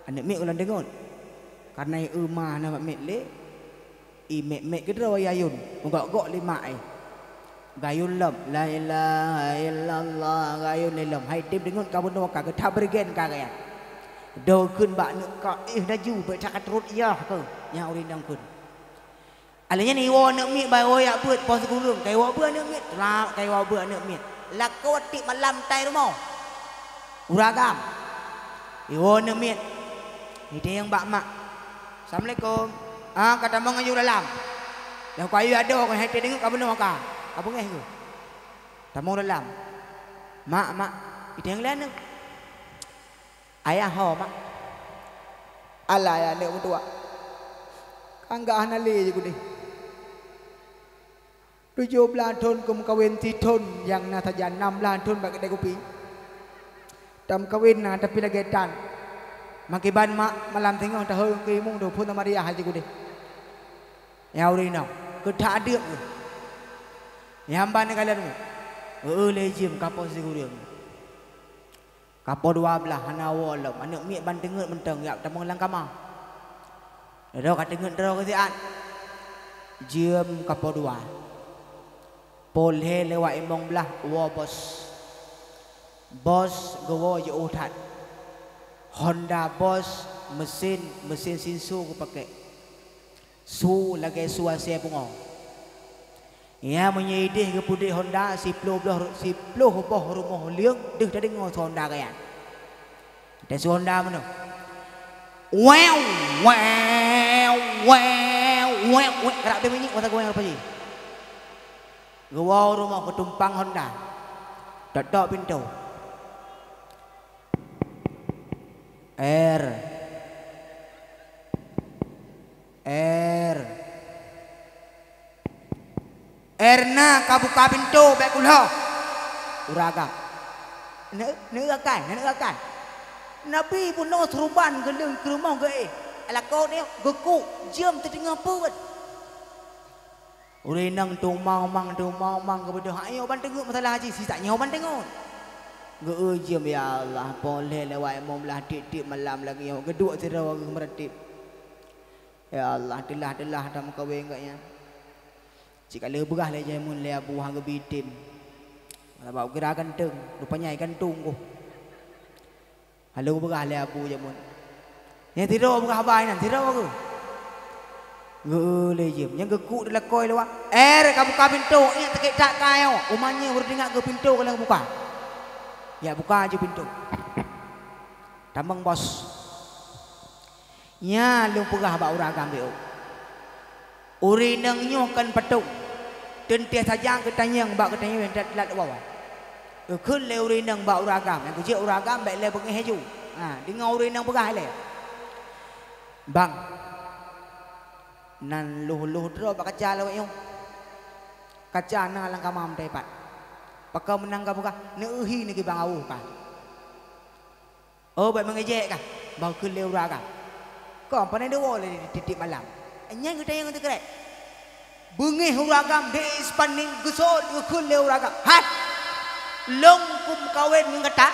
anak mek ulang dengon karena umah nama mek le i mek kedro ayun gok lima gayun lam la ilaha illallah gayun lam hai tim dengon kamu no ka ta bergen ka ya do kun ba ne ka dah ju be tak terus ya ke nya uri nang kun alanya ni wo ne mek ba wo ya buat pos gulung kai wo bua ne mek la kai wo bua ne mek la ko ti malam tai rumah uragam wo ne mek ni dia yang bak mak assalamualaikum kata mau ngayu dalam dah kau ayu ada kau hati dengar kamu nak apa apa ngeh tu tamu dalam mak itu yang lain ayah ho mak ala ya nek tua angga anale je ku ni 17 tahun kum kawin tithon yang na thajan 6 tahun bak kedai kopi tam kawin na tapi lagi dan makiban mak malam tengok dah heu ke mung do pun Maria haji ku deh ya uri no ke tak ada ku nyamban kalian le jim kapo si ku dia kapo 12 hana wolom anak mi ban dengut menteng ya tamang lang kamah dah kat dengut dah ke sian jim kapo 2 polhe lewat emong belah wo bos gowo je utat Honda Boss mesin Shinsu aku pakai su lagi su asia pungo ya menyedih ke putih Honda si ploh rumah liang deh tadi ngau Honda kaya dan su Honda mana wow kerak dia bunyi masa gue apa sih gua rumah ketumpang Honda dodok pintu na kabuka pintu baik kulo uraga ne akan nabi pun no serban geleng ke rumah ke ala kau ni geku jam terdengar puat urinang tu mau mang kepada ayo ban tengok masalah haji sisanya ban tengok jam ya Allah boleh lewat mau belah dik malam lagi yang kedua tira meretip ya Allah telah dalam kawin katnya jika le berah le jamun le abu hang bidim bawa gerakan teng rupanya ikan tunggu halu berah le abu jamun ya tira berah bai nan tira aku le jam yang geku dalam koi lewa kamu buka pintu nya tekek tak kayo umanya berdengak ke pintu kalau buka ya buka aja pintu tambang bos nya lu pegah ba uragam beu uri nang nyokan petung dan dia saja ketanyang ba ketanyang yang lat bawah khun le uri nang ba uragam yang kecil uragam baik le bengeh haju di ngau uri nang pegah le bang nan luh dro ba kaca le yung kaca na lang kamam dapat pakau menang ka buka neuhi ni ki bang au ka baik mengejek ka bau khun le uragam kau apa ni dewa le titik malam anyang kita yang tu kerek bengih uragam de ispaning gusol khun le uragam hat long kum kawin ng kata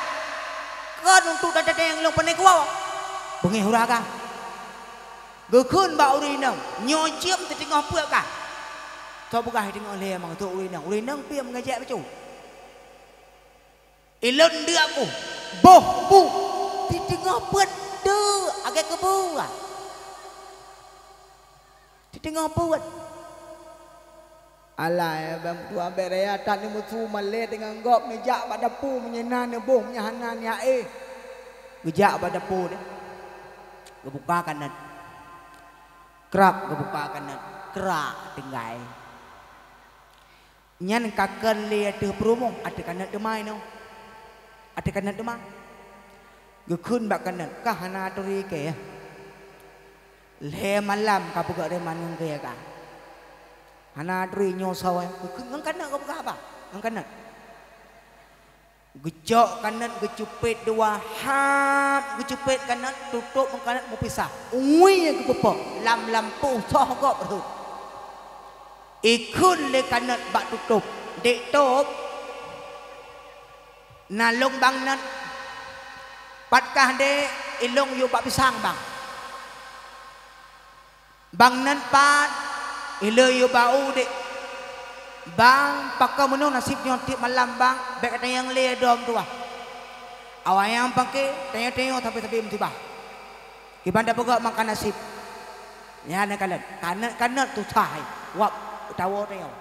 kan untuk dada yang long panai kuwa bengih uragam khun ba urinang nyojim tu tengah puak ka kau buka tengok le mang tu urinang pi mengejek becu ilon dia aku boh bu di tengah pede agak kebu tengok puat alai bang tua berea tak ni mutu male dengan gop ni jak pada pu menyenan ni boh menyahanan ya gejak pada pu ni kebuka kanan kerak kebuka kanan kerak tinggai nyan kaken le ada promo ada kanan demai no ada kanan demai gekun bak kanan kahana turi ke le malam kapu gak reman ng kaya ka hanadri nyo sawe ng kanan kapu ka apa ng kanan gejok kanan gecupit dua hat gecupit kanan tutup ng kanan mau pisah ui yang kepepo lam lampu soh kok betul ikun le kanan bak tutup dek top nalong bang nan patkah dek ilong yo bak pisang bang. Bang nan pat ilo yo bau dek. Bang pakai menung nasib nyotip malam bang. Bek kata yang le dom tu ah. Awak yang pakai tengok-tengok tapi mentibah. Kibanda pegak makan nasib. Ya nak kalian. Karena tu cahai. Wap tahu tengok.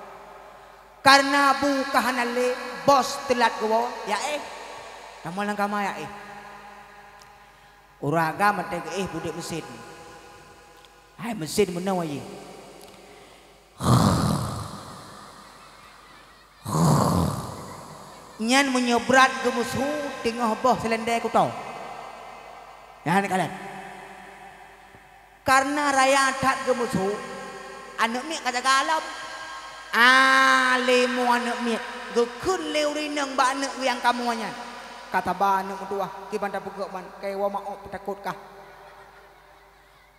Karena bukan le bos telat gua ya kamu lang kama ya uraga mate budak mesin hai mesin menau aje nyan menyebrat ke musuh tengah boh selendai ku tahu ya ni kalian karena raya adat ke musuh anak ni kata galap lemu anak miet gekun leuri nang ba anak yang kamuanya kata ba anak tua kibanda pegak man kai wa maok takut kah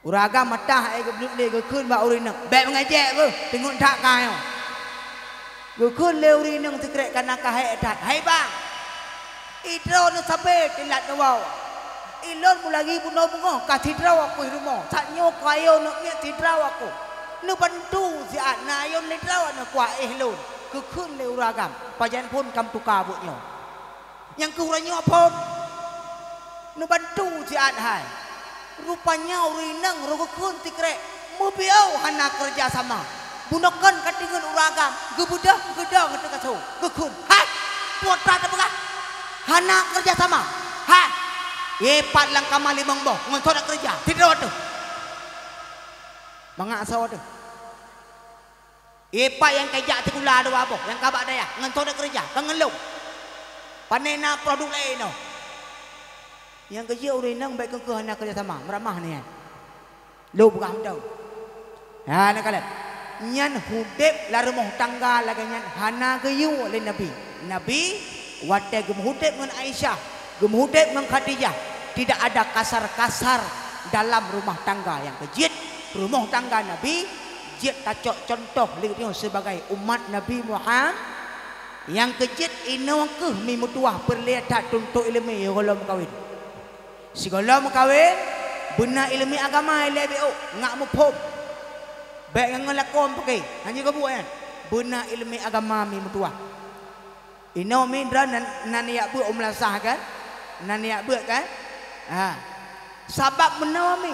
uraga matah geblut le gekun ba uri nang be ngajek ke tengok tak kayo gekun leuri nang tikrek kana ka hai adat hai bang idro no sabe tilat no wa ilon mu lagi puno bungo ka tidraw aku rumah tak nyo kayo no miet tidraw aku nu bantu si anak yon le draw na kwa lon ke khun le uragam pajan pun kam tuka buknyo yang kuranyo pom nu bantu si anak hai rupanya urinang ro khun tikre mubiau hana kerja sama bunokan katingan uragam gebudah gedang ngete kaso ke khun hai putra ta pegah hana kerja sama hai pat lang kamali mangbo ngon nak kerja tidak tu mangak sawa tu Epa yang kejak tikula ada apa? Yang kabak daya, ngentor nak kerja, kangelung. Panena produk lain no. Yang kerja urinang baik ke hana kerja sama, meramah ni. Lu bukan tahu. Ha nak kalian. Nyan hudep la rumah tangga lagi nyan hana keyu oleh Nabi. Nabi wate gem hudep dengan Aisyah, gem hudep dengan Khadijah. Tidak ada kasar-kasar dalam rumah tangga yang kejit. Rumah tangga Nabi jit tacok contoh lihat sebagai umat Nabi Muhammad yang kejit ino ke mi mutuah perlihat untuk ilmu kalau kawin si kalau kawin benar ilmu agama lebih ngak mupom baik yang ngelakom pakai hanya kebuan benar ilmu agama mi mutuah ino mindra nan ya bu umlasah kan nan ya bu kan sabab menawami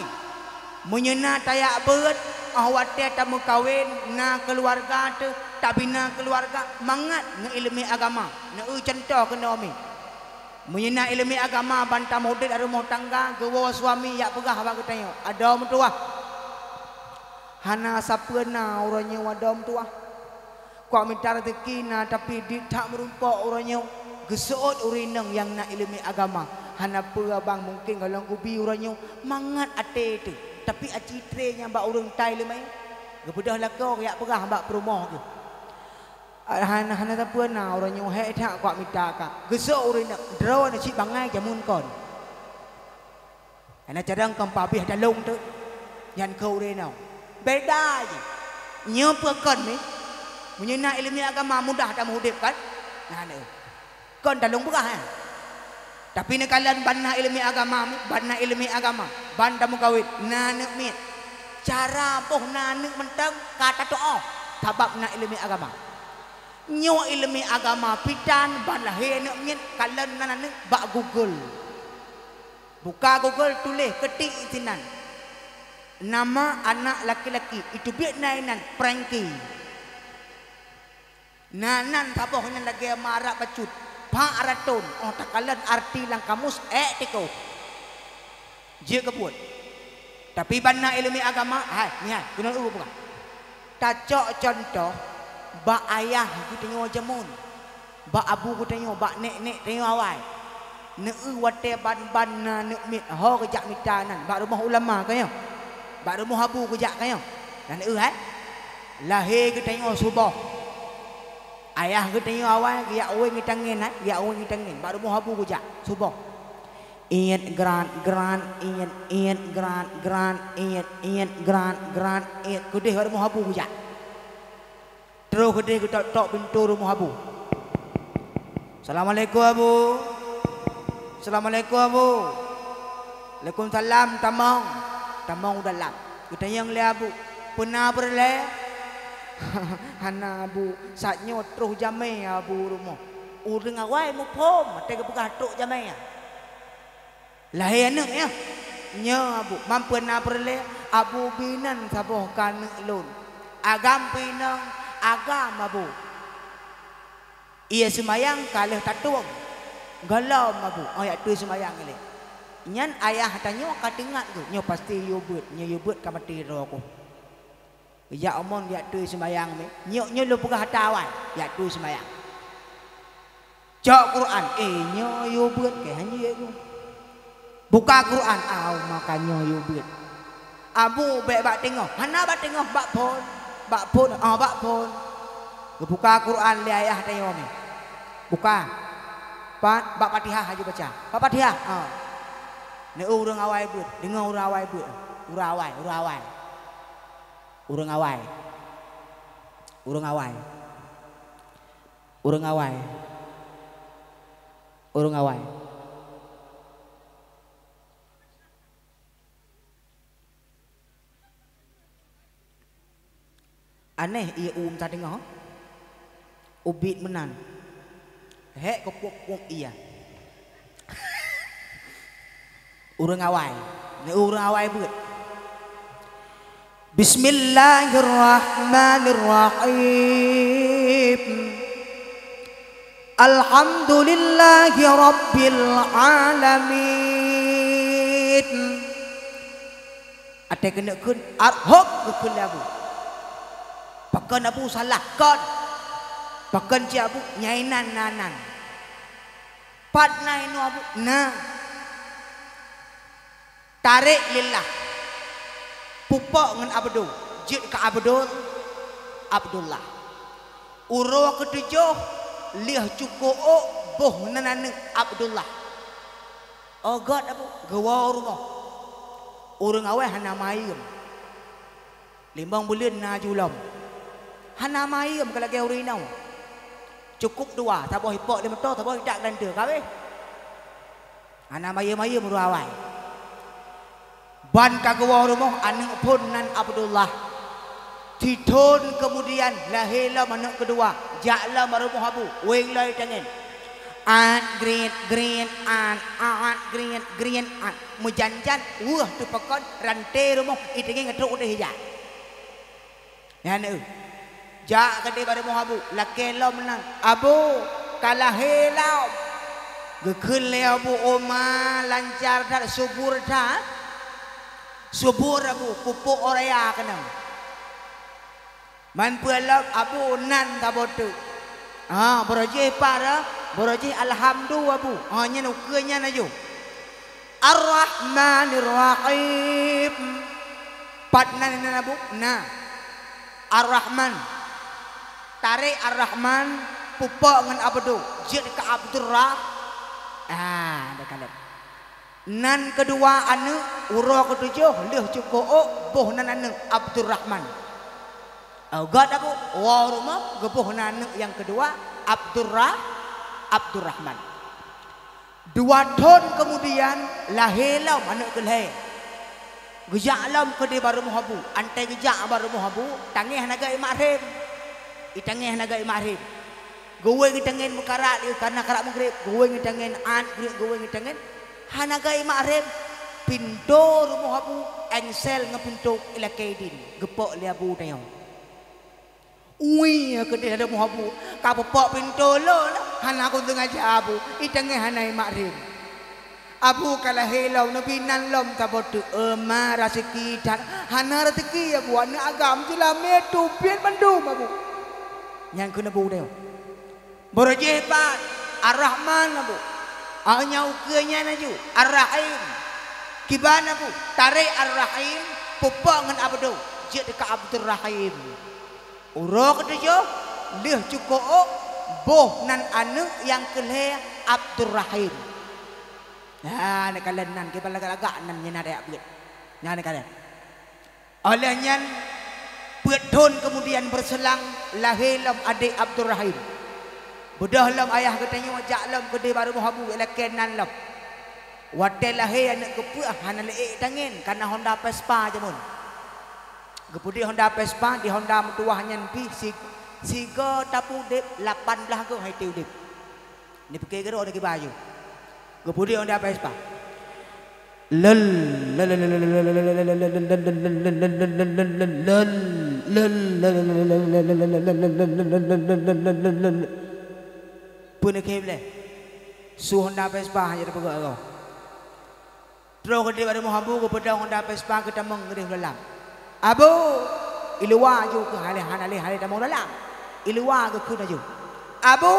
menyena tayak berat awak tiada kawin na keluarga tu tak bina keluarga mangat ngilmi agama na contoh kena umi menyena ilmi agama bantah model ada rumah tangga gewa suami yak pegah abang tanya ada mentua hana sapena orangnya wadam tua kau minta rezeki na tapi di tak merumpok orangnya geseot urinang yang na ilmi agama hana pegah bang mungkin kalau gubi orangnya mangat ate tu tapi acitrenya mbak urang tai lemai gebedah lako yak perah mbak perumah tu hana tapuana orangnya he tak kuat minta ka gesok urina draw na si bangai jamun kon ana cadang kampabih dalung tu yan kau renau beda je nyo pekon ni menyena ilmu agama mudah tak mudip kan nah ni kon dalung berah tapi ni kalian banna ilmu agama banna ilmu agama banda mukawit nanek mit cara poh nanek mentang kata doa sabab na ilmu agama nyo ilmu agama pidan ban lahir nak mit kalian nanek bak Google buka Google tulis ketik itinan nama anak laki-laki itu biar nainan Frankie nanan taboh nan lagi marak pacut Pak Araton, tak kalian arti lang kamus tiko. Dia kebut. Tapi bana ilmu agama, ni guna urut bukan. Tacok contoh, bak ayah ku tengok jamun, bak abu ku tengok, bak nek tengok awal. Nek wate ban na nek mit ho kejak mitanan, bak rumah ulama kaya. Bak rumah abu kejak kaya. Dan lahir ku tengok subuh. Ayah kita tengok awal dia awal ngitangin dia awal ngitangin baru mau habu kujak subuh ingat gran ingat gran ingat kudih baru mau habu kujak terus kudih kita tok pintu rumah habu Assalamualaikum abu Waalaikumsalam tamong. Tamong dalam. Kita yang le abu. Pernah berle. Hana abu saknyo terus jamai abu rumah. Urang awai mu pom te ke buka tok jamai. Lahir anak ya. Nya abu mampu na berle abu binan saboh kan lun. Agam pinang agam abu. Ia semayang kalah tatuang. Galau abu. Oh ya tu semayang ni. Nyan ayah tanya kadengat tu. Nyo pasti yubut. Nyo yubut ka mati ro aku. Ya omong ya tu semayang ni. Nyo lu buka hatawan. Ya tu semayang. Cak Quran. Nyo yubut ke hanya aku. Buka Quran. Makanya yubut. Abu baik bak tengok. Hana bak tengok bak pon. Bak pon. Bak pon. Buka Quran li ayah tanya ni. Buka. Bak Fatihah aja baca. Bak Fatihah. Ni urang awai but. Dengar urang awai but. Urang awai. Urang awai. Urang awai. Urang awai. Urang awai. Aneh ia tak dengar. Ubit menan. Hek kepuk iya. Urang awai. Ni urang awai but. Bismillahirrahmanirrahim. Alhamdulillahi rabbil alamin. Ada kena kun arhok kun abu. Pakan abu salah kon. Pakan ci abu nyainan nanan. Pat nainu abu na. Tarik lillah. Pupak dengan abdu. Jid ke abdul. Abdullah. Uro ketujuh. Liah cukup boh nanan Abdullah. Oh God abu. Gawa rumah. Orang awal hana mayum. Limbang bulan na julam. Hana mayum kalau kau rinau. Cukup dua. Tak boleh hipok lima tak boleh tak dan dia. Kau hana mayum orang awal. Ban kagawa rumah anak pun nan Abdullah. Titun kemudian lahirlah anak kedua. Jaklah marumah abu. Wenglai tangan. Green an green an. Mujanjan. Wah tu pakon rantai rumah. Itu yang ngetruk dah hijau. Ya ni. Jak kedai marumah abu. Laki lo menang. Abu kalah helau. Gekul le abu oma lancar dah subur dah. Subur abu pupuk oraya kena. Man pulang abu nan tabotu. Beraji para beraji alhamdulillah abu. Nya nukenya naju. Ar-Rahmanir-Rahim. Patnan nan abu. Nah. Ar-Rahman. Tarik Ar-Rahman pupuk dengan abdu. Jid ke Abdurrah. Dah kalian. Nan kedua anu uro ketujuh leh cukup boh nan anu Abdurrahman. God abu waruma gebuh nan yang kedua Abdurrahman. Dua tahun kemudian lahirlah anak kelai. Gejak alam ke dia baru muhabu. Antai gejak baru muhabu. Tangih naga imarim. Itangih naga imarim. Gue ngitangin mukarat karena karak maghrib. Gue ngitangin an, gue ngitangin. Hanaga imarim pintu rumah abu engsel ngepintu ila kaidin gepok li abu tayo. Ui ke dia ada muhabu ka pok pintu lo hana aku tengah abu itenge hana imarim. Abu kala helau nabi nan lom tabotu ema rezeki dan hana rezeki abu ana agam jila metu pian bandum abu. Yang kena abu tayo. Berjebat Ar-Rahman abu. Hanya ukirnya naju Ar-Rahim. Kibana bu tarik Ar-Rahim pupuk dengan abdu. Jid ke Abdurrahim. Urok ketujuh leh cukup boh nan anu yang kelih Abdurrahim. Nah nak kalian nan kita lagak nan nyana ada abid. Nyana kalian. Olehnya petun kemudian berselang lahirlah adik Abdurrahim. Budah lam ayah katanya wajak lam gede baru muhabu ila kenan lam. Watel lahir anak kepuah hana leik tangin karena Honda Vespa je mun. Kepudi Honda Vespa di Honda mentuah nyan pi siga tapu dip 18 ke hai tiu dip. Ni pakai gero ada ke baju. Kepudi Honda Vespa. Lel pun ke boleh. Su Honda Vespa je pegak kau. Terus ke dia Muhammad ke pedang Honda Vespa kita mengerih dalam. Abu iluwa ju ke hale damong dalam. Iluwa ke kuna ju. Abu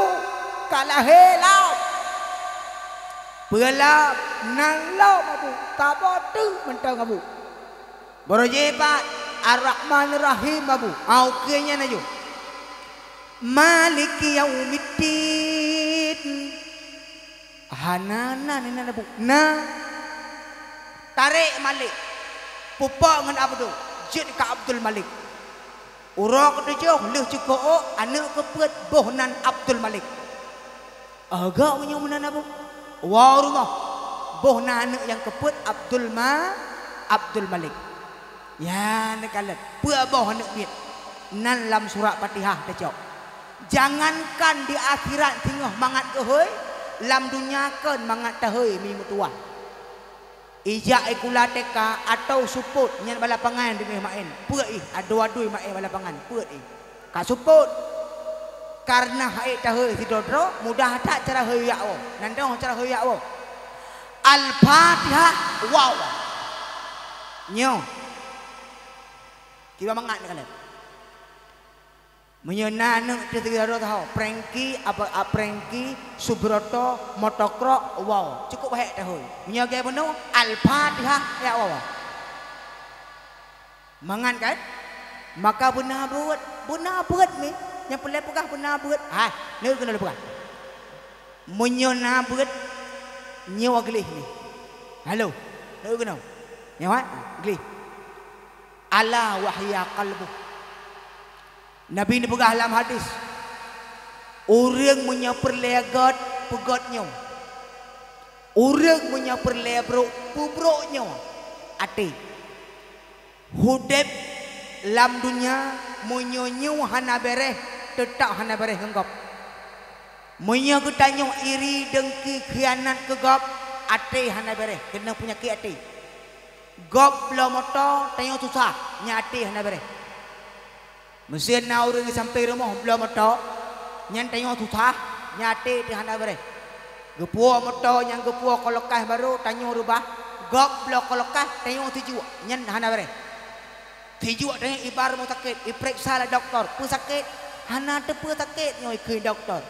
kalah helau. Pelap nang lau abu tabotu mentang abu. Borojebat Ar-Rahman Rahim abu. Au kenya naju. Maliki yaumiddin. Hanana nina abu. Nah tarik Malik pupa dengan Abdul jid ka Abdul Malik urang ketujuh leh cukup anak kepet bohnan Abdul Malik agak punya menan apa wow rumah bohnan anak yang kepet Abdul Malik ya nak kalat pua boh anak biat nan lam surat Fatihah tecok jangankan di akhirat tinggal mangat kehoy lam dunia kan mangat tahoy mi mutuah ijak ikula teka atau suput nyan balapangan dengan main puat adu-adu main balapangan puat ka suput karena haid tahu sidodro mudah tak cara hoyak wo nandong cara hoyak wo Al-Fatihah wow nyo kiba mangat ni kalian menyenang tu tiga tahu Prengki apa Prengki Subroto Motokro wow cukup baik tahu menyaga penuh Al-Fatihah ya wow mangan kan maka benar buat ni yang pelai pegah benar buat ni kena pegah menyenang buat nyawa gelih ni halo ni kena nyawa gelih ala wahya qalbu Nabi ni pegah dalam hadis orang punya perlegat pegatnya orang punya perlebruk pubruknya ati hudeb lam dunia menyonyo hana bereh tetap hana bereh ngengkap menyo ketanyo iri dengki khianat kegap ati hana bereh kena punya ki ati gop lo moto tanyo susah nya ati hana bereh mesin na orang sampai rumah belum motor nyan tengok susah nyate di handa bare gepuo motor yang gepuo kolokah baru tanyo rubah gop blok kolokah tengok tuju nyan handa bare tuju tengok ibar mau sakit iperiksa lah doktor pu sakit hana te pu sakit nyoi ke doktor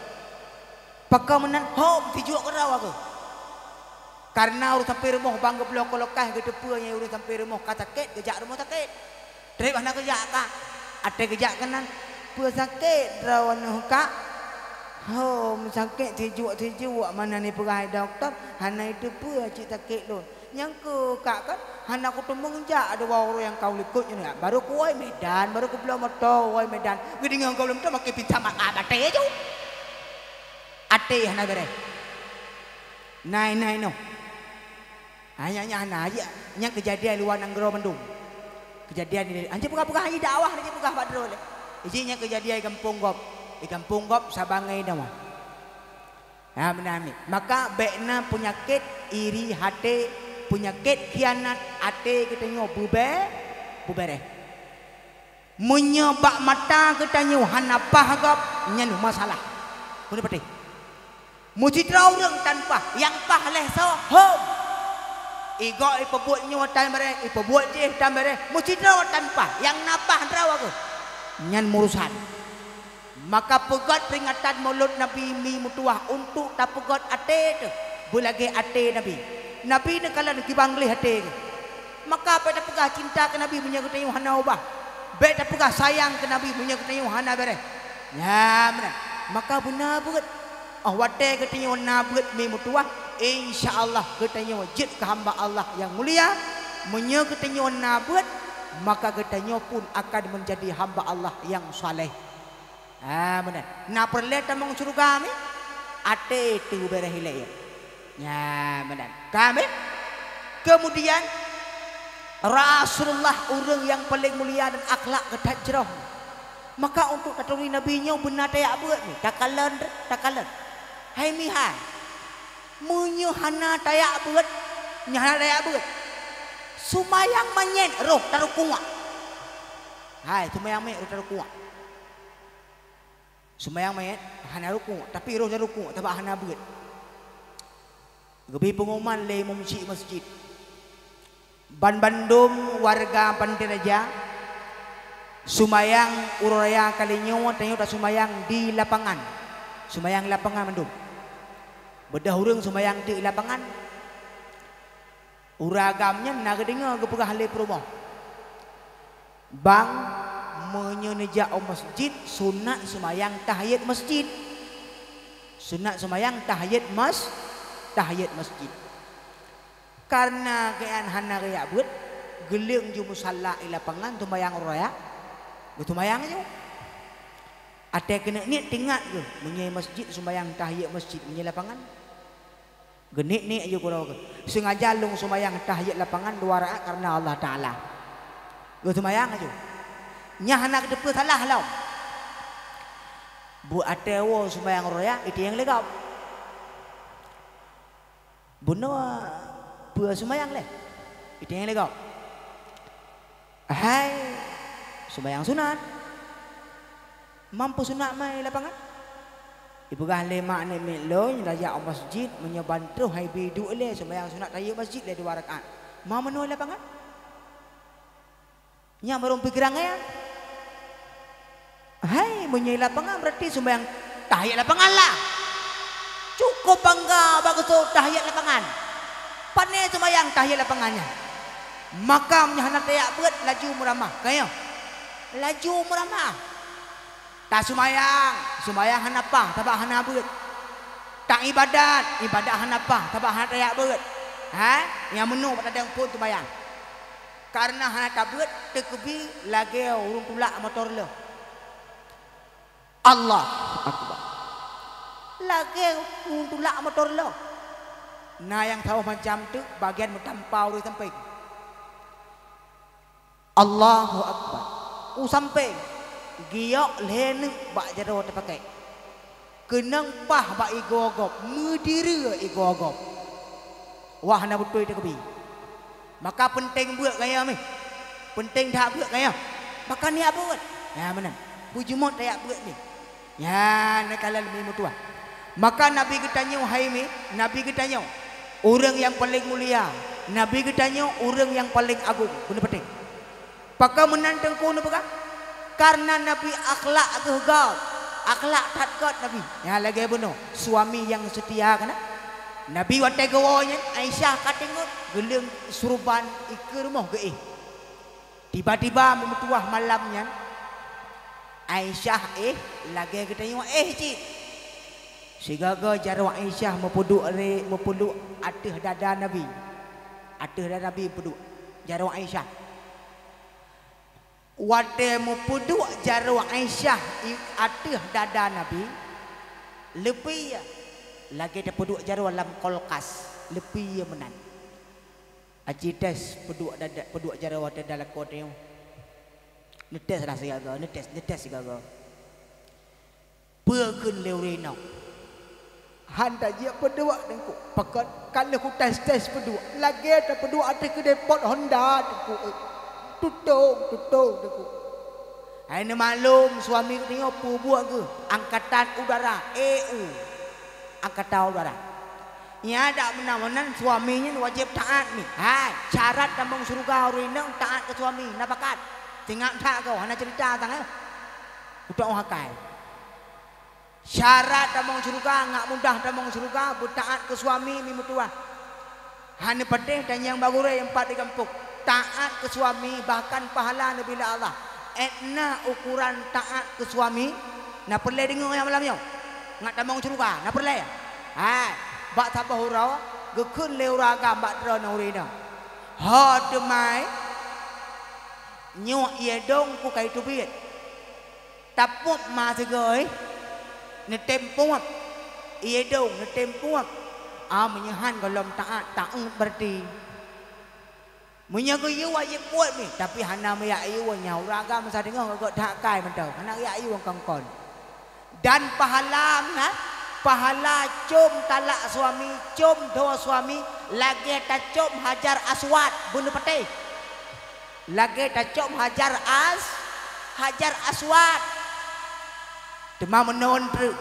pakau menan hom tuju kerau aku karena urus sampai rumah bang geblok kolokah gitu pu yang urus sampai rumah kata sakit gejak rumah sakit terima hana gejak kak ada kejak kanan pua sakit rawan kak hom sakit tijuk mana ni perai doktor hana itu pua cik sakit lon yang ke kak kan hana aku tembung jak ada orang yang kau likut ni baru ku oi Medan baru ku belum motor oi Medan gede ngau kau belum tu makai pinta mak abate ju ate hana bere nai no hanya hana aja yang kejadian luar Nanggro Bandung kejadian ini anjir pegah-pegah ai dakwah ni pegah badro le izinnya kejadian di kampung gop sabangai nama menami maka bekna penyakit iri hati penyakit khianat ate kita nyo bubere menyebak mata kita nyo hanapah gop nyen masalah pun pati mujidra orang tanpa yang pah leh so hom igo ipabuat nyo tan bare ipabuat je tan bare mujidra tanpa yang napah draw aku nyan murusan maka pegat peringatan mulut Nabi mi mutuah untuk tak pegat ate tu bulage ate Nabi ni kalau nak kibanglih ate maka apa tak pegah cinta ke Nabi punya kita hana ubah be tak pegah sayang ke Nabi punya kita hana bare ya benar maka benar buat wate kita nabut mi mutuah insyaallah kita wajib ke hamba Allah yang mulia punya kita nabut maka kita pun akan menjadi hamba Allah yang saleh benar na perle tamang surga mi ate tu berehile Ya benar. Kami kemudian Rasulullah orang yang paling mulia dan akhlak ketajrah. Maka untuk kategori Nabi nya benar tayak buat ni. Takalan. Hai mihai. Munyo hana tayak buat. Nyana tayak buat. Sumayang manyen roh taruh kuat. Hai sumayang manyen roh taruh kuat. Sumayang manyen hana ruku tapi roh taruh kuat tapi hana buat. Gebi pengumuman le masjid. Ban Bandung warga Pandiraja sumayang uraya kalinyo tanyo tak sumayang di lapangan. Sumayang lapangan Bandung. Bedah urang sumayang di lapangan. Uragamnya naga dengar ke pegah le rumah. Bang menyeneja masjid sunat sumayang tahiyat masjid. Sunat sumayang tahiyat masjid. Karena kean hana raya buat geling ju musalla di lapangan tumayang raya tumayang ju ate kena ni tingat ke menyai masjid sumayang tahiyat masjid menyai lapangan genit ni aja kurang ke sengaja lung sumayang tahiyat lapangan 2 rakaat karena Allah Taala ge tumayang aja nya hana ke depan salah law bu ate wo sumayang raya itu yang legap buno pua sumayang leh itu yang legap hai sumayang sunat mampu sunat mai lapangan ibu gah lemak ni melo raja masjid menyebantu hai bidu le sumayang sunat tahiyat masjid le 2 rakaat mau menu lapangan nya baru pikiran ya hai menyai lapangan berarti sumayang tahiyat lapangan lah cukup bangga bagus tahiyat lapangan pandai sumayang tahiyat lapangannya maka menyahana tayak buat laju meramah kaya laju meramah tak sumayang hanapah tabak hana buat tak ibadat hanapah tabak hana tayak buat yang menu pada yang pun sumayang karena hana tak buat terkebi lagi urung tulak motor le Allah akbar lagi urung tulak motor le. Nah yang tahu macam tu bagian mentampau dia sampai Allahu Akbar sampai giok lene bak jaro terpakai kenang pah bak igogop medira igogop wah na betul itu kebi maka penting buat gaya ni penting dah buat gaya maka ni apa buat ya mana bujumot tak buat ni ya nak kalau lebih mutua maka Nabi kita nyu hai mi Nabi kita nyu orang yang paling mulia Nabi kita nyu orang yang paling agung benar penting pakai menantang kau nak karena Nabi akhlak gagap akhlak takut Nabi ya lagi benar suami yang setia kan Nabi watai gawanya Aisyah katengok geling surban ikut rumah ke tiba-tiba memutuah malamnya Aisyah lagi kita nyu cik sigaga jarwa Aisyah mepuduk ateh dada Nabi peduk jarwa Aisyah wate mepuduk jarwa Aisyah ateh dada Nabi lebih lagi ada peduk jarwa dalam kolkas lebih menan aji tes peduk jarwa dalam kodeo netes lah sigaga netes sigaga pekeun leurena handa dia berdua dengku pakat kalau ku tes berdua lagi ada berdua ada ke depot Honda dengku tutung dengku ini maklum suami tengok buat ke angkatan udara EU angkatan udara ya ada benar-benar suaminya wajib taat nih syarat tambang surga hari ini taat ke suami napakat tinggal tak kau hanya cerita tangan udah hakai syarat damang surga ngak mudah damang surga bertaat ke suami mimutua hanya pedih dan yang bagure yang empat dikampuk taat ke suami bahkan pahala bila Allah etna ukuran taat ke suami na perle dengar yang malamnya ngak damang surga na perle bak tabah hurau gekun leuraga bak drona urina ha demai nyok ye dong ku kai tu biet taput ma segoi ne tempuap ia dong ne tempuap menyahan kalau taat berarti menyaga yu wajib buat ni tapi hana me ya yu nyau raga masa dengar kok tak kai mentau hana ya yu kongkon dan pahala pahala cum talak suami cum dua suami lagi ta cum hajar aswad bunuh peti lagi ta cum hajar aswad demam menon tu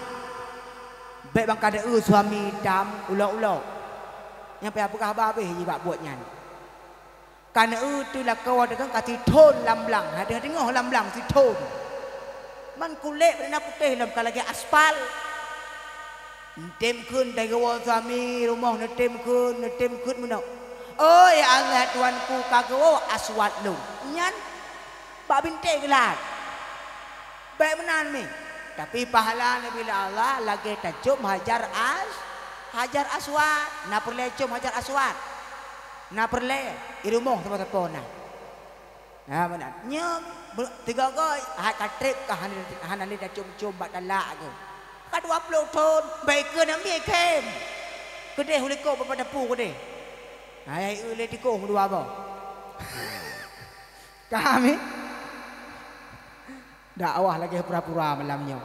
baik bang kada suami dam ulau yang apa khabar be bak buatnya karena tu lah kau ada kan kasih tone lamblang ada tengok lamblang si tone man kulit benda putih dalam kalau lagi aspal tem kun dari kau suami rumah tem kun mana oh ya Allah tuanku kagau aswad lu nyan bak bintik gelat baik benar ni tapi pahala Nabi Allah lagi tajum hajar aswad nak perlu cum hajar aswad nak perlu irumuh siapa-siapa nak nah benar nyam tiga koi katrip kah hanali dah cum-cum bak dalak ke ka 20 ton baik ke nak mi kem kedeh huliko bapa depu kedeh ai ule tikung dua apa kami dakwah lagi pura-pura malamnya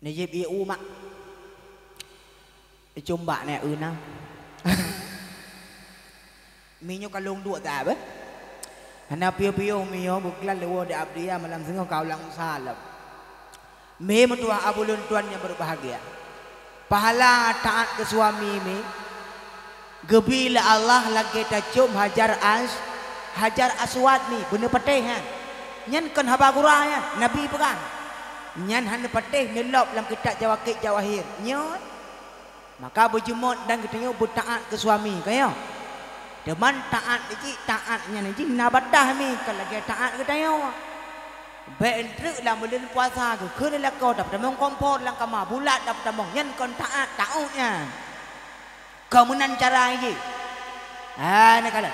Najib EU mak coba nè na minyo kalong dua tak apa hana pio minyo buklan lewo de abdia malam sengau kau lang salam me mentua abulun tuan yang berbahagia pahala taat ke suami me gebila Allah lagi tajum hajar aswad ni bener patih kan nyan kan habagura ya nabi pegang nyan hana patih nelop dalam kitab jawakit jawahir nyot maka berjemut dan kita bertaat ke suami kaya deman taat ni taatnya ni nabadah ni kalau lagi taat ke tayo beendruk lah mulai puasa ke kena lah kau dapat mong kompor lang kama bulat dapat mong nyan kon taat tautnya kemunan cara ini nak kala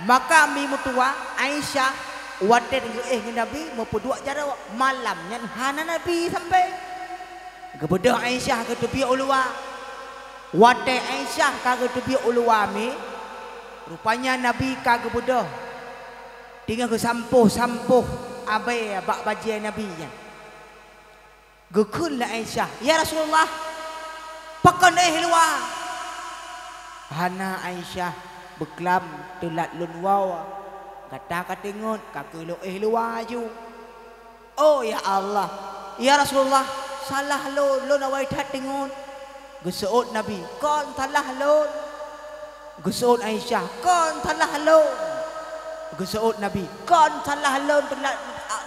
maka mi mutua Aisyah wadet dengan Nabi mau dua jara malam nyan hana Nabi sampai kebedah Aisyah ke tepi ulua wadet Aisyah ke tepi ulua mi rupanya Nabi ke kebedah tinggal ke sampuh abai bak bajai Nabi nya gekun lah Aisyah ya Rasulullah pakan luar hana Aisyah beklam telat lunwawa kata tengok kakelo luar ju oh ya Allah ya Rasulullah salah lo nawai that tengok geseut Nabi kon salah lo geseut Aisyah kon salah lo geseut Nabi kon salah lo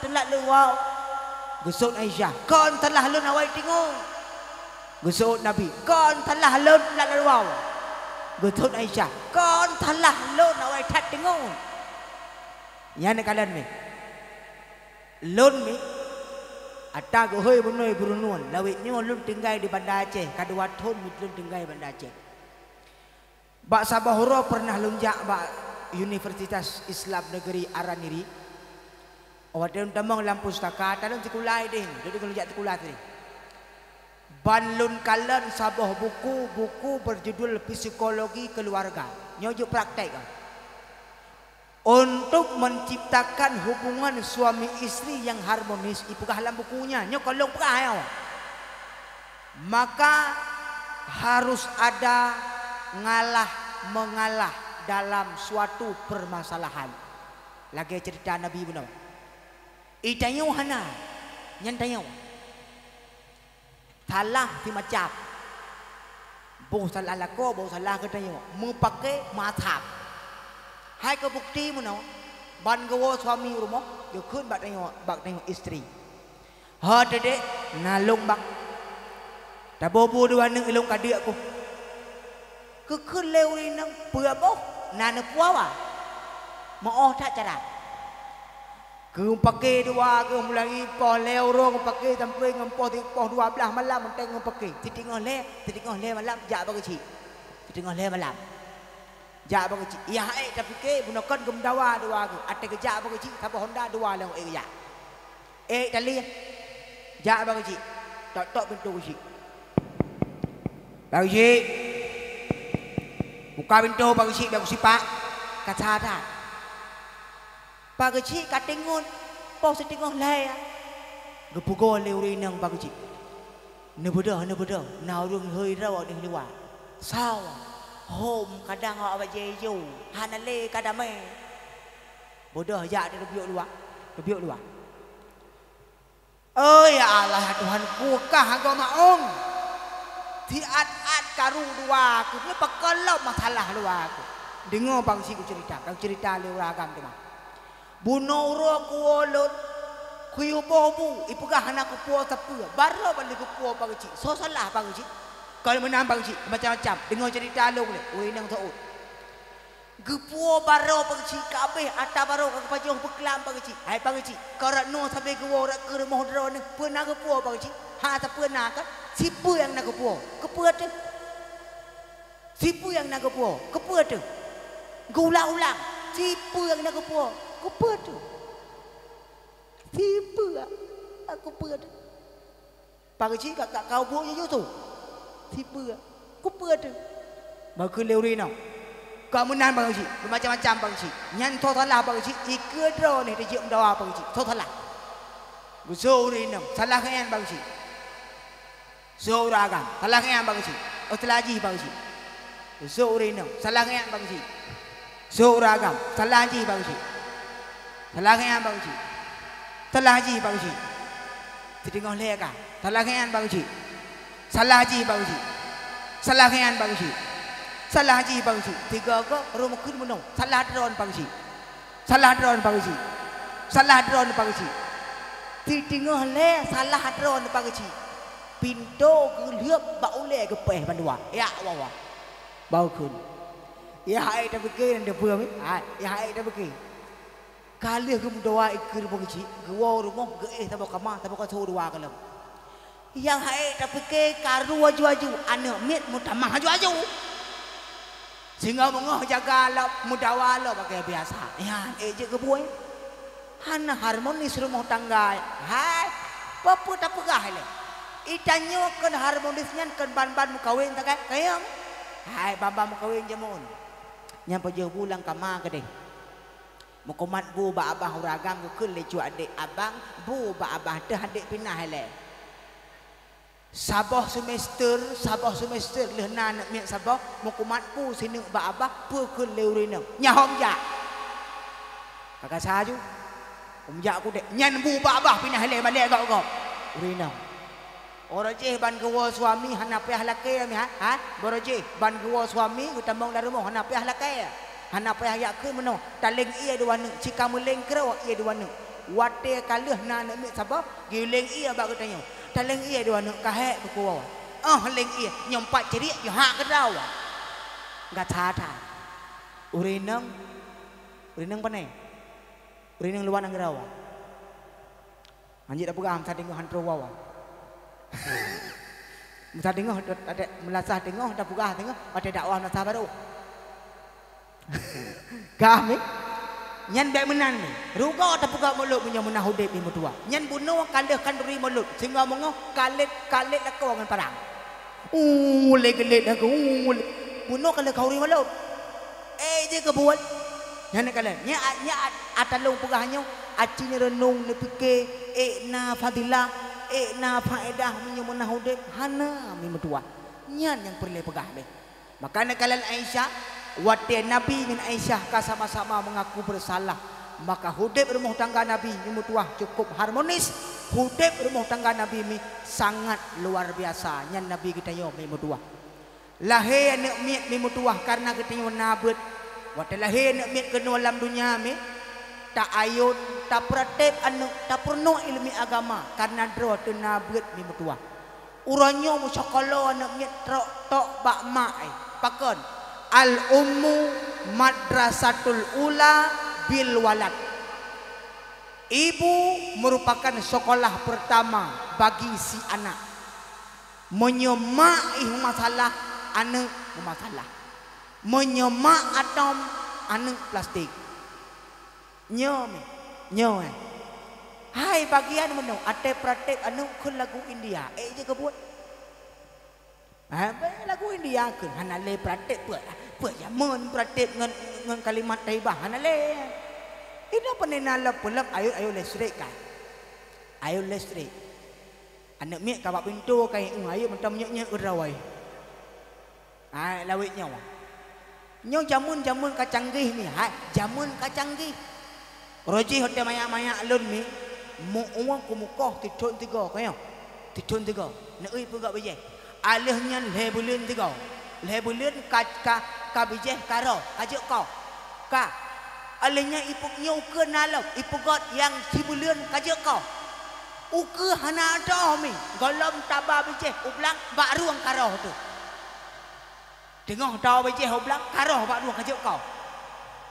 telat lo wow geseut Aisyah kon salah lo nawai tengok geseut Nabi kon salah lo telat lo wow geseut Aisyah kon salah lo nawai that tengok yang kalian me lon me ata go hoi bunoi burunuan lawit nyo lun tinggai di Banda Aceh kadua thon lun tinggai Banda Aceh bak Sabahura pernah lunjak bak Universitas Islam Negeri Araniri awak tamang lampu pustaka talon sekolah deh jadi kalau lunjak sekolah tadi banlun kalian sabah buku berjudul Psikologi Keluarga nyojuk praktek untuk menciptakan hubungan suami istri yang harmonis ibu dalam bukunya nyo kalau pekah maka harus ada mengalah dalam suatu permasalahan lagi cerita Nabi benar itanyo hana nyantayo salah si macam boh salah lako boh salah katayo mempake mathap hai ke bukti mana ban gawo suami rumah yo kun bak tengok isteri ha dedek nalung bak ta bobo dua nang ilung kadik aku ke kun lew ni nang pua boh nana puawa mau tak cara ke pakai dua ke mulai poh lew rong pakai sampai ngempoh ti poh 12 malam menteng pakai titingah le malam jak bagi ci titingah le malam Ja bang cik. Ya tapi ke bunakan gum dawa dua ke. Ate ke ja bang cik tapi Honda dua lang ya. Tali. Ja bang cik. Tok pintu cik. Bang cik. Buka pintu bang cik bang sipak. Kata dah. Bang cik katingun. Pau setinggung lai. Gepugo leuri nang bang cik. Nè bữa nào rừng hơi rau đi qua sao hôm kadang họ vào dây dù hanale kadame bữa dạ đi được dua ơi Allah Tuhanku kah agama om tiat karu dua aku ni pakalap masalah dua aku dengar bangsi ku cerita leuragam tu mah bunuh roh kuolot kuyu bobu ipugah anak ku puo tapua baru balik ku puo pangci so salah pangci kalau menang pangci macam-macam dengar cerita long le oi nang taut gepuo baru pangci kabeh ata baru ka pajoh beklam pangci hai pangci karat no sampai ke wora ke moh dro ni pernah ke puo pangci ha ta pernah ka siapa yang nak ke puo tu siapa yang nak ke puo tu gulang-ulang siapa yang nak ke puo tu tipu aku pernah pagi kakak kau buat je tu tipu aku pernah bagus leuri nau kau menang pagi macam-macam pagi nyan totalah pagi ikut ni dia jom dawa pagi totalah busuri nau salah kan pagi suragan salah kan pagi otelaji pagi busuri nau salah kan pagi suragan salaji pagi salah kan pagi salah haji bang cik terdengar leka salah kan bang cik salah haji bang cik salah kan bang cik salah haji bang cik tiga ko rumah kun menong salah drone bang cik salah drone bang cik salah drone bang cik terdengar le salah drone bang cik pintu ke liap bau le ke peh bandua ya wawa bau kun ya ai dah pergi dah pulang ya ai dah pergi kali aku doa ikut bangci, gua rumah ge tabok kamah tabok kau doa kalam. Yang hai tapi ke karu aju anak mit mutamah aju. Sehingga mengoh jaga lah mudawa lah pakai biasa. Ya, je ke boy. Hana harmonis rumah tangga. Hai, apa tak pegah le. Itanyo kan harmonisnya kan ban-ban mukawin tak kayang. Hai, bamba mukawin jamun. Nyampe jauh pulang kamah ke deh. Mukomat bu ba abah uragam ku keun le cu adik abang bu ba abah teh adik pinah le sabah semester leh na nak miak sabah mukomat bu sini ba abah pu keun le urina nyahom ja kakak saju ja ku dek nyan bu ba abah pinah le balik gak urina oroje ban gewo suami hana peh lake mi ha boroje ban gewo suami ku tambang dari rumah hana peh lake hana payah yak ke meno taleng ia dua nu cika meleng kero ia dua nu wate kaleh na nak mi sapa gileng ia bak katanya taleng ia dua nu kahe ku kuwa leng ia nyompat cerik yo hak kedawa enggak tata urinang pane urinang luar nang rawa anjir dah pegang tadi ngah hantro wawa tadi ngah ada melasah tengok dah pugah tengok ada dakwah nasah baru kami nyan baik menan ni ruga tak buka mulut punya menah hudib ni mutua nyan bunuh kalih kan duri mulut sehingga mengoh kalit lah kau dengan parang gelit aku bunuh kalih kau duri mulut je kebuat nyan kalih nya atalung pegahnya aci ni renung ni fikir na fadilah na faedah punya menah hudib hana mi mutua nyan yang perlu pegah be makanya kalian Aisyah waktu Nabi dengan Aisyah sama-sama mengaku bersalah maka hudib rumah tangga Nabi ini mutuah cukup harmonis hudib rumah tangga Nabi ini sangat luar biasa nyan Nabi kita yo mi mutuah lahir nak miat mi mutuah karena kita yo nabut waktu lahir nak miat kena dalam dunia mi tak ayun tak pratip anu tak perno ilmu agama karena dro tu nabut mi mutuah uranyo musakalo nak miat tok bak mak pakon al-ummu madrasatul ula bil walad. Ibu merupakan sekolah pertama bagi si anak. Menyemai masalah anak masalah. menyemak atom anu plastik nyo hai bagian menu ate pratek anu kun lagu India je ke buat lagu India kun hanale pratek pe jamun pratek ngan kalimat taibah hanale ida penena lep ayo listrik kan ayo listrik anak mek ka pintu kai ayo mentam nyek urawai lawit nyo jamun kacanggih ni jamun kacanggih roji hote maya alun mi mu uang ku mukoh tidun tiga kaya tidun tiga neui pugak bejeh alihnya lebulin tiga lebulin ka bejeh karo ajuk kau ka alihnya ipuk nyo ke nalok ipugot yang tibulin kajuk kau uke hana ada mi golom tabah bejeh ublang bak ruang karo tu tengok tahu bejeh ublang karo bak ruang kajuk kau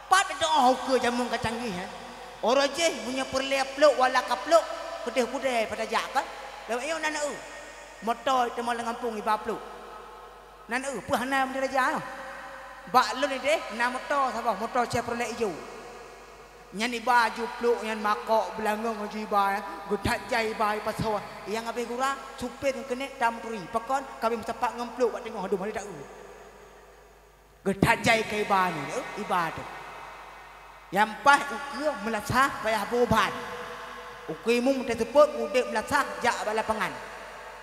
pat doa ke jamun kacanggih orang je punya perliap peluk wala kapluk kudeh pada jak kan lewat yo nana motor temu ngampung iba peluk nana puhana mendira ja bak lu ni deh na motor sabah motor Chevrolet hijau nyan baju peluk nyan makok belangong ngaji ba gudat jai bai pasau yang abe gura supir kenek tam turi pakon kami cepat ngempluk buat tengok hadu mari dak gudat jai kai ba ni iba tu yang pas ukur melasah payah boban ukui mung tersebut udek melasah jak bala pangan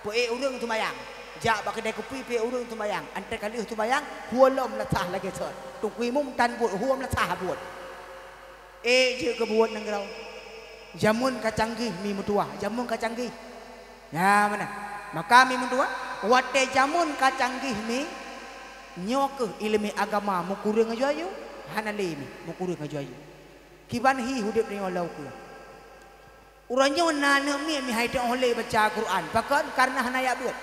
puai urang sembayang jak bak kedai kopi puai urang sembayang antar kali sembayang huolom melasah lagi sot tukui mung tan buat huom melasah buat je ke buat nang jamun kacanggih mi mutua jamun kacanggih ya mana maka mi mutua wate jamun kacanggih mi nyok ilmu agama mu kurang aja hanale ni mukuru ngajayu kiban hi hudip ni walau ku urangnya nana mi hai ta oleh baca Quran bahkan karena hanaya buat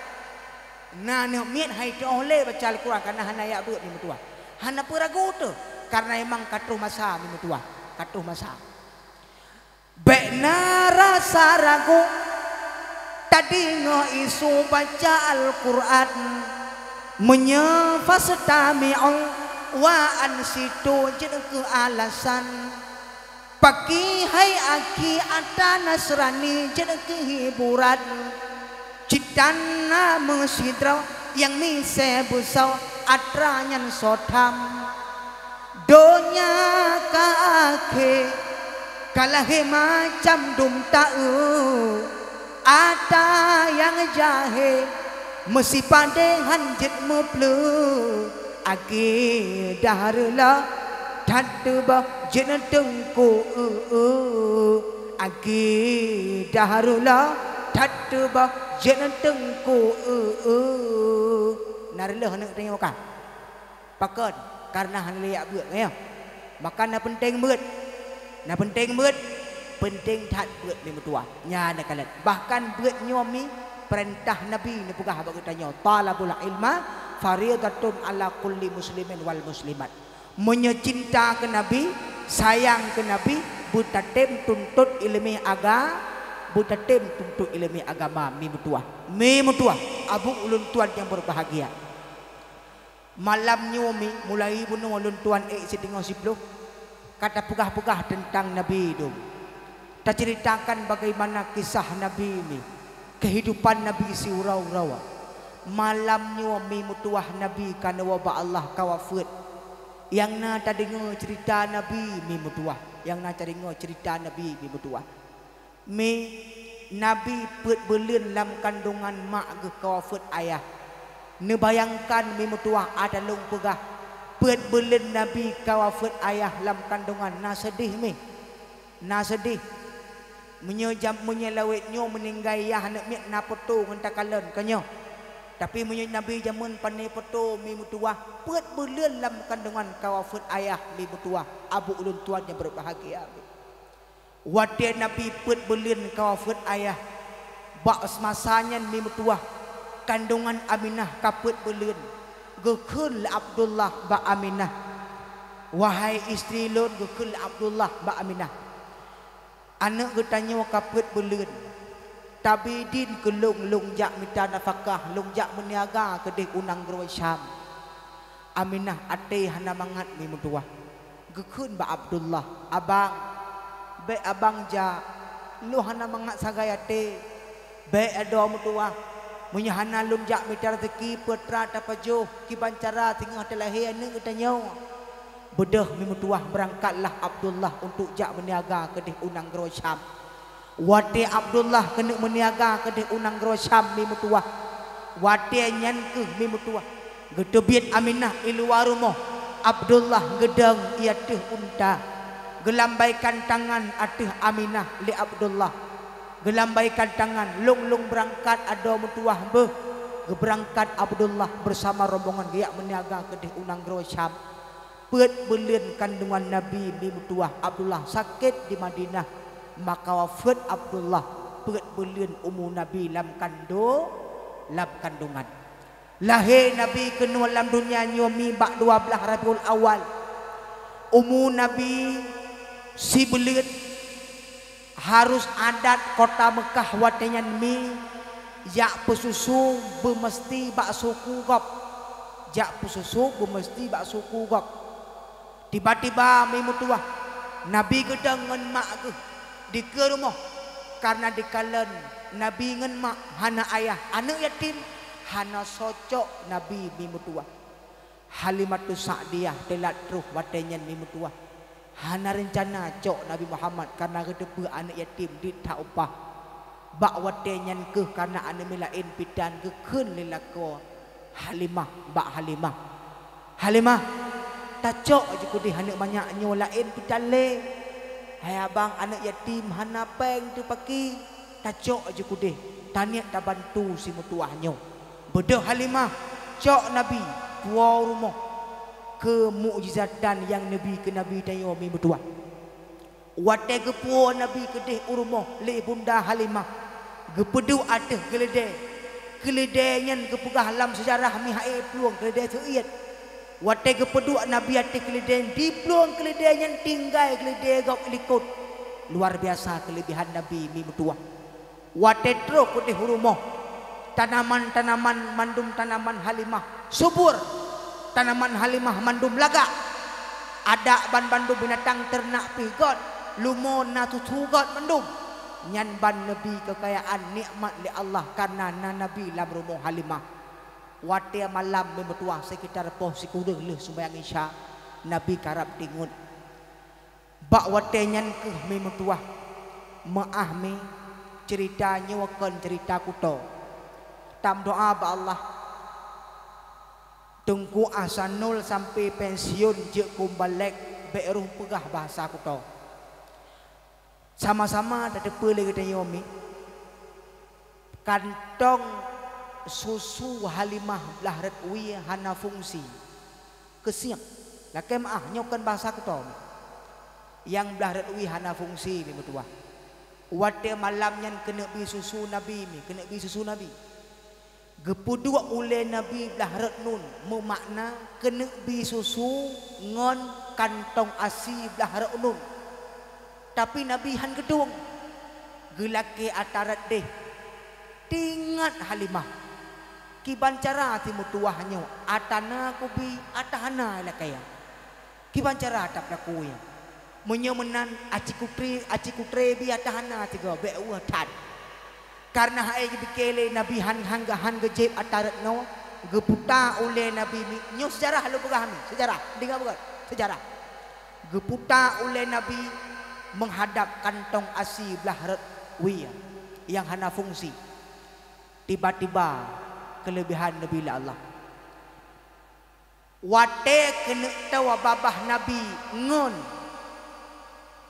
nana mi hai ta oleh baca Quran karena hanaya buat ni mutua hana peragu tu karena emang katuh masa ni mutua katuh masa bekna rasa ragu tadi ngo isu baca Al-Quran menyafastami'u wa ansitu jadi ke alasan pagi hai aki ada Nasrani jadi ke hiburan citana mesidra yang mise busau atranyan sotam donya kake kalahe macam dum tau ada yang jahe mesti pandai hanjit meplu agi daharla thadba jena tengku agi daharla thadba jena tengku narlah nak tengok kan pakon karena han liak buat nghe makan na penting beut penting that beut ni metua nya na kalat bahkan beut nyomi perintah nabi ni pugah bagi tanya talabul ilma faridatun ala kulli muslimin wal muslimat menyecinta ke nabi sayang ke nabi butatem tuntut ilmi agama mi mutua abu ulun tuan yang berbahagia malam nyomi mulai bunuh ulun tuan setinggal 10 kata pugah-pugah tentang nabi itu kita ceritakan bagaimana kisah nabi ini kehidupan nabi si urau-urawa malam nyomi mutuah nabi kana wabak Allah kawafut yang na tadingo cerita nabi mi mutuah yang na tadingo cerita nabi mi mutuah mi nabi put belun lam kandungan mak ke kawafut ayah ne bayangkan mi mutuah ada lung pegah put belun nabi kawafut ayah lam kandungan na sedih menyejam menyelawit nyo meninggal yah nak mi na foto ngantakalon kanyo tapi menyebut Nabi zaman pandai foto mi mutuah put belun dalam kandungan kawafut ayah mi mutuah abu ulun tuan yang berbahagia wadah Nabi put belun kawafut ayah bak masanya mi mutuah kandungan Aminah kaput belun gekul Abdullah ba Aminah wahai istri lun gekul Abdullah ba Aminah anak getanya kaput belun tabidin ke lungjak minta nafkah lungjak meniaga ke dek unang geroi Syam Aminah ate hana mangat mi mutuah gekun ba Abdullah abang be abang ja lu hana mangat sagaya te be ado mutuah munya hana lum jak mitar teki putra tapajo ki bancara tengah telahir ne utanyo bedah mi mutuah berangkatlah Abdullah untuk jak meniaga ke unang gro Syam wate Abdullah kena meniaga ke unang gro Syam mi mutuah wate nyan ke mi mutuah gedebit Aminah iluar rumah Abdullah gedang ia teh unta gelambaikan tangan atih Aminah li Abdullah gelambaikan tangan lung berangkat ada mutuah beh berangkat Abdullah bersama rombongan giak meniaga ke unang gro Syam peut belian kandungan Nabi di mutuah Abdullah sakit di Madinah maka wafat Abdullah peut belian umu Nabi lam kandungan lahir Nabi kena dalam dunia nyomi bak 12 Rabiul Awal umu Nabi si belit harus adat kota Mekah watenya mi jak pesusu bermesti bak suku gop jak pesusu bermesti bak suku gop tiba-tiba mi mutuah Nabi gedang ngan mak ke di ke rumah karena dikalen Nabi ngan mak hana ayah anak yatim hana socok Nabi mimutua Halimatus Sa'diyah telat truh watenya mimutua hana rencana cok Nabi Muhammad karena kedepe anak yatim di tak upah bak watenya ke karena anak milain pidan ke keun lelako Halimah bak Halimah tak cok aja kudi hana banyak nyolain pidan le hai abang anak yatim hana peng tu paki tak cok aja kudi taniat tak bantu si mutuahnya bedah Halimah cok Nabi tua rumah ke mukjizatan yang Nabi ke Nabi tayo mi berdua wate ke puo Nabi ke deh rumah le bunda Halimah gepedu ateh keledai nyen ke pegah lam sejarah mi hae pluang keledai seuiat wate gepedu Nabi ateh keledai di pluang keledai nyen tinggal keledai gok likut luar biasa kelebihan Nabi mi berdua wate tro ke deh rumah tanaman-tanaman mandum tanaman Halimah subur tanaman Halimah mandum laga ada ban-bandum binatang ternak pigot lumon natutugot mandum nyan ban Nabi kekayaan nikmat li Allah karena Nabi lam rumah Halimah wate malam memetuah sekitar poh sikureuh leuh sembahyang isya Nabi karab tingun bak wate nyan ke memetuah maah me cerita nyewakeun cerita kuto tam doa ba Allah tungku asanul sampai pensiun je kumbalek beruh pegah bahasa kuto sama-sama ada pele kita yomi kantong susu Halimah lahret wi hana fungsi kesiap lah kemah nyokan bahasa kuto yang lahret wi hana fungsi ni betua wate malamnya kena bi susu Nabi ni kena bi susu Nabi gepudua oleh Nabi belah nun memakna kena bi susu ngon kantong asi belah nun tapi Nabi han gedung gelake atarat deh tingat Halimah kibancara ti mutuahnya atana kubi atahana lakaya kibancara tap lakuya menyemenan aci kutre bi atahana tiga beu tan karena hai bikele Nabi han gejeb atarat no geputa oleh Nabi nyo sejarah lu pegahami sejarah dengar bukan sejarah geputa oleh Nabi menghadap kantong asi belah wiya yang hana fungsi tiba-tiba kelebihan Nabi la Allah wate kena tawa babah Nabi ngon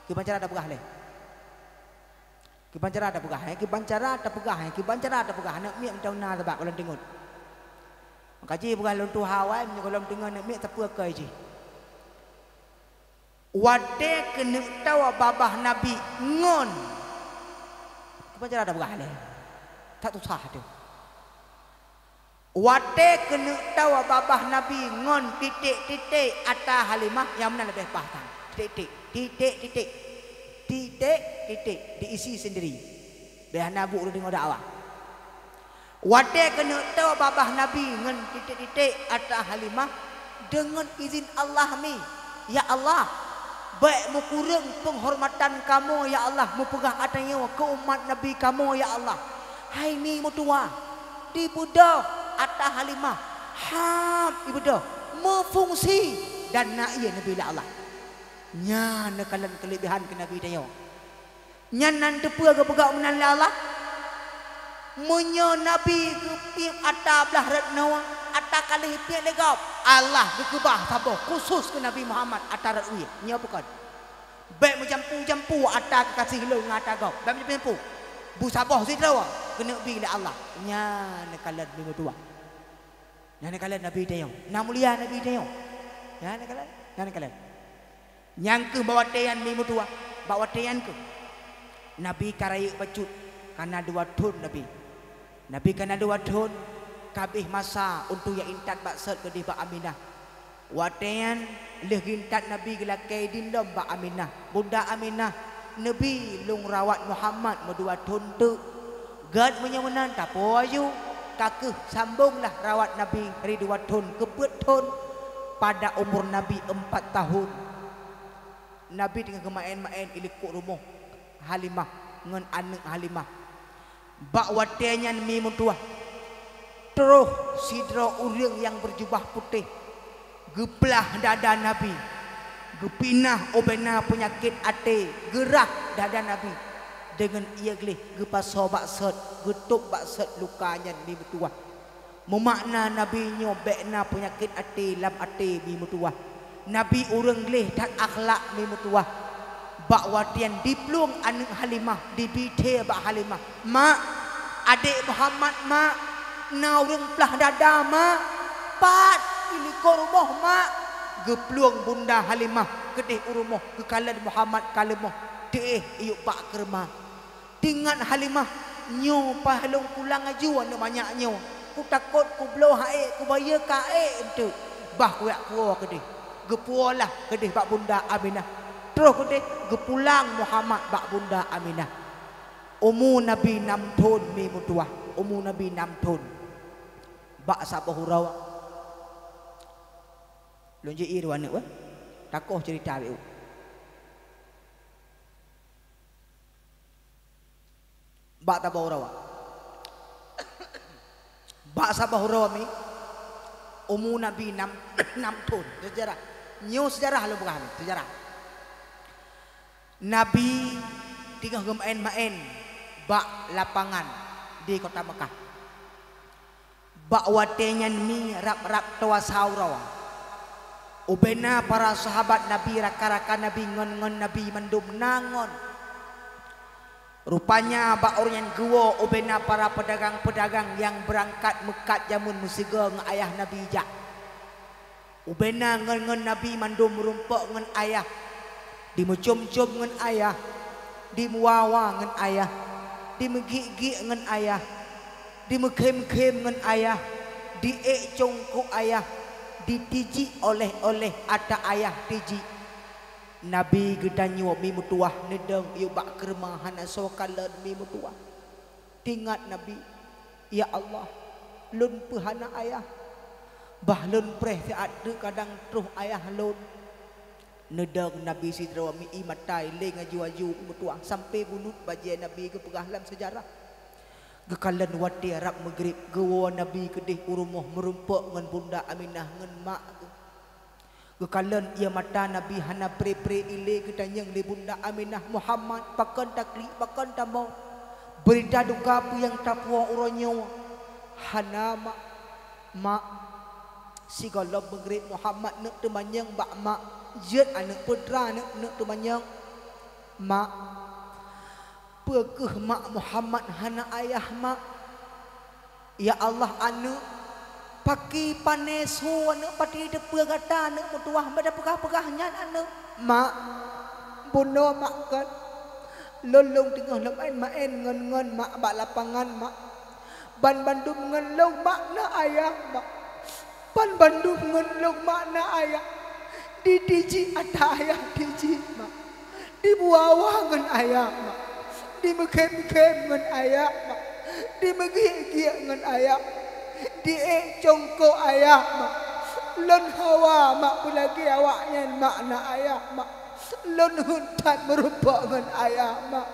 kibancara ada pegah le kibancara ada pegah kibancara ada pegah nak mi entau na tabak ulang tingun kaji pegah lon tu hawai mi kolom tingun nak mi tapu kai ji wate kena tawa babah Nabi ngon kibancara ada pegah le tak tu sah tu wate kena tawa babah Nabi ngon titik-titik atas Halimah yang mana lebih paham titik diisi sendiri biar nabu lu dengar dakwah wate kena tahu babah Nabi ngan titik-titik atas Halimah dengan izin Allah mi. Ya Allah, baik mu kurang penghormatan kamu ya Allah, mu pegah adanya ke umat Nabi kamu ya Allah. Hai ni mu tua di budak atas Halimah ham ibadah mefungsi dan nak ia Nabi Allah. Nya nekalan kelebihan ke Nabi dayo. Nya nan depa ke pegak menan Allah. Menyo Nabi ke pim atas belah retnawa atas kalih pim legap. Allah gekebah sabo khusus ke Nabi Muhammad atas retwi. Nya bukan. Baik menjampu-jampu atas kasih lu ngata gap. Baik menjampu. Bu sabah sitrawa kena bi Allah. Nya nekalan minggu tua. Nya nekalan Nabi dayo. Na mulia Nabi dayo. Ya nekalan. Yang ke bawa teyan minggu tua. Bawa teyan ke. Nabi karayu bacut karena 2 tahun Nabi karena 2 tahun kabih masa untuk yang intat baksat ke di Bak Aminah. Watean leh intat Nabi gelakai dindom Bak Aminah. Bunda Aminah Nabi lung rawat Muhammad mau 2 tahun tu. Gad menyemenan tak poyu takeh sambunglah rawat Nabi hari 2 tahun ke 4 tahun pada umur Nabi 4 tahun. Nabi dengan kemain-main ilikuk rumah Halimah ngan anak Halimah. Bak watenya mi mutua. Terus sidra urang yang berjubah putih geplah dada Nabi. Gepinah obena penyakit ate gerah dada Nabi. Dengan ia gelih gepaso baksat, getuk baksat lukanya mi mutua. Memakna Nabi nyobekna penyakit ate lam ate mi mutua. Nabi urang gelih tak akhlak mi mutua. Bak watian dipelung anak Halimah dibite bak Halimah. Mak, adik Muhammad mak, na urang pelah dada mak. Pat ini ko rumah mak. Gepelung bunda Halimah kedih urumah ke kalan Muhammad kalimah. Deh iuk bak kerma. Tingat Halimah nyo pahalung pulang aju anu banyak nyo. Ku takut ku blow hae ku bayar kae ente. Bah ku yak puo kedih. Gepuolah kedih bak bunda Aminah. Terus kedih gepulang Muhammad bak bunda Aminah. Umur Nabi 6 tahun mi mutua. Umur Nabi 6 tahun. Bak sabah hurawa. Lonje irwan wa. Takoh cerita biu. Bak sabah hurawa. Bak sabah hurawa mi. Umur Nabi 6 tahun. Sejarah. Nyu sejarah lu bukan sejarah. Nabi tinggal main-main bak lapangan di kota Mekah. Bak watenya mi rap-rap tua saurawa. Ubena para sahabat Nabi raka-raka Nabi ngon-ngon Nabi mendum nangon. Rupanya bak orang gua ubena para pedagang-pedagang yang berangkat mekat jamun musiga ngan ayah Nabi jak. Ubena ngon-ngon Nabi mandum rumpok ngan ayah. Dimucum-cum ngan ayah, dimuwawa ngan ayah, dimegi-gi ngan ayah, dimekem-kem ngan ayah, diek congku ayah, ditiji oleh-oleh ada ayah tiji. Nabi gedanyo mi mutuah nedeng iu bak kermahan asokalan mi mutuah. Tingat Nabi, ya Allah, lun pehana ayah, bah lun preh saat kadang truh ayah lun. Nedang Nabi sidra mi imatai leng aju-aju mutua sampai bulut bajai Nabi ke pegahlam sejarah. Gekalan wati Arab Maghrib gawa Nabi kedih urumuh merumpuk ngan bunda Aminah ngan mak. Gekalan ia mata Nabi hana pre-pre ile gedanyang li bunda Aminah Muhammad pakan takli pakan tamau. Berita duka pu yang tapua uronyo hana mak si golok Maghrib Muhammad nak temanyang bak mak. Jet anak putra nak temanyang mak pekeh mak Muhammad hana ayah mak. Ya Allah anak paki panesu anak pati depa kata anak mutuah pada pegah-pegahnya anak mak bono mak kan lolong tengah main-main ngon-ngon mak bak lapangan mak ban bandung ngon long mak na ayah mak ban bandung ngon long mak na ayah. Diji ada ayah diji mak, dibuawa ngan ayah mak, dimekem-kem ngan ayah mak, dimegi-gi ngan ayah, diek congko ayah mak, lon hawa mak pelagi awaknya makna ayah mak lon huntat merupakan ayah mak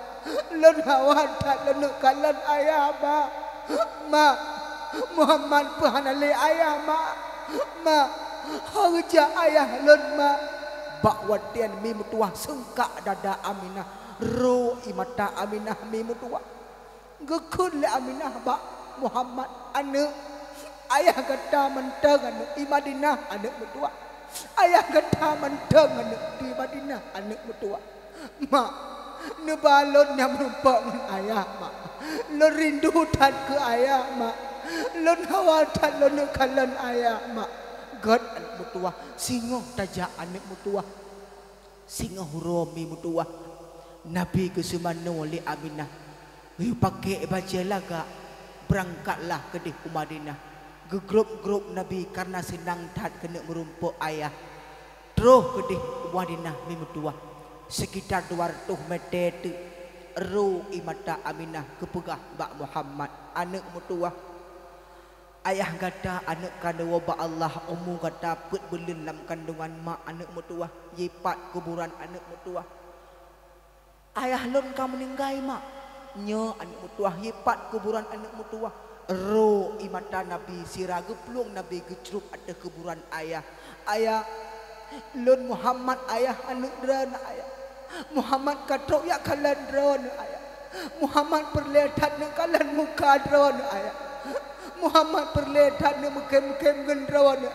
lon hawa tak lon kalan ayah mak Muhammad pahanali ayah mak harja ayah lon mak bak wadian mi mutuah sengkak dada Aminah ro imata Aminah mi mutuah gekun le Aminah bak Muhammad anak ayah kata menteng anak di Madinah anak mutuah ayah kata menteng anak di Madinah anak mutuah mak nebalon yang merupakan ayah mak lo rindu tan ke ayah mak lo hawatan lo nekalan ayah mak God anak mutuah singo tajak anak mutuah singo huromi mutuah Nabi kesemano li Aminah yu pakai baca laga berangkatlah ke di Madinah gegrup Nabi karena senang tat kena merumpuk ayah terus ke di Madinah mi mutuah sekitar 200 meter tu ru imata Aminah kepegah bak Muhammad anak mutuah ayah kata anak kandung wabak Allah umu kata put belin dalam kandungan mak anak mutuah yipat kuburan anak mutuah ayah lon kamu meninggai mak nyo anak mutuah yipat kuburan anak mutuah ro imata Nabi siraga pelung Nabi gecrup ada kuburan ayah lon Muhammad ayah anak drana ayah Muhammad katrok ya kalan drona ayah Muhammad perlihat nak kalan muka drona ayah Muhammad perlihat nak mukem gendrona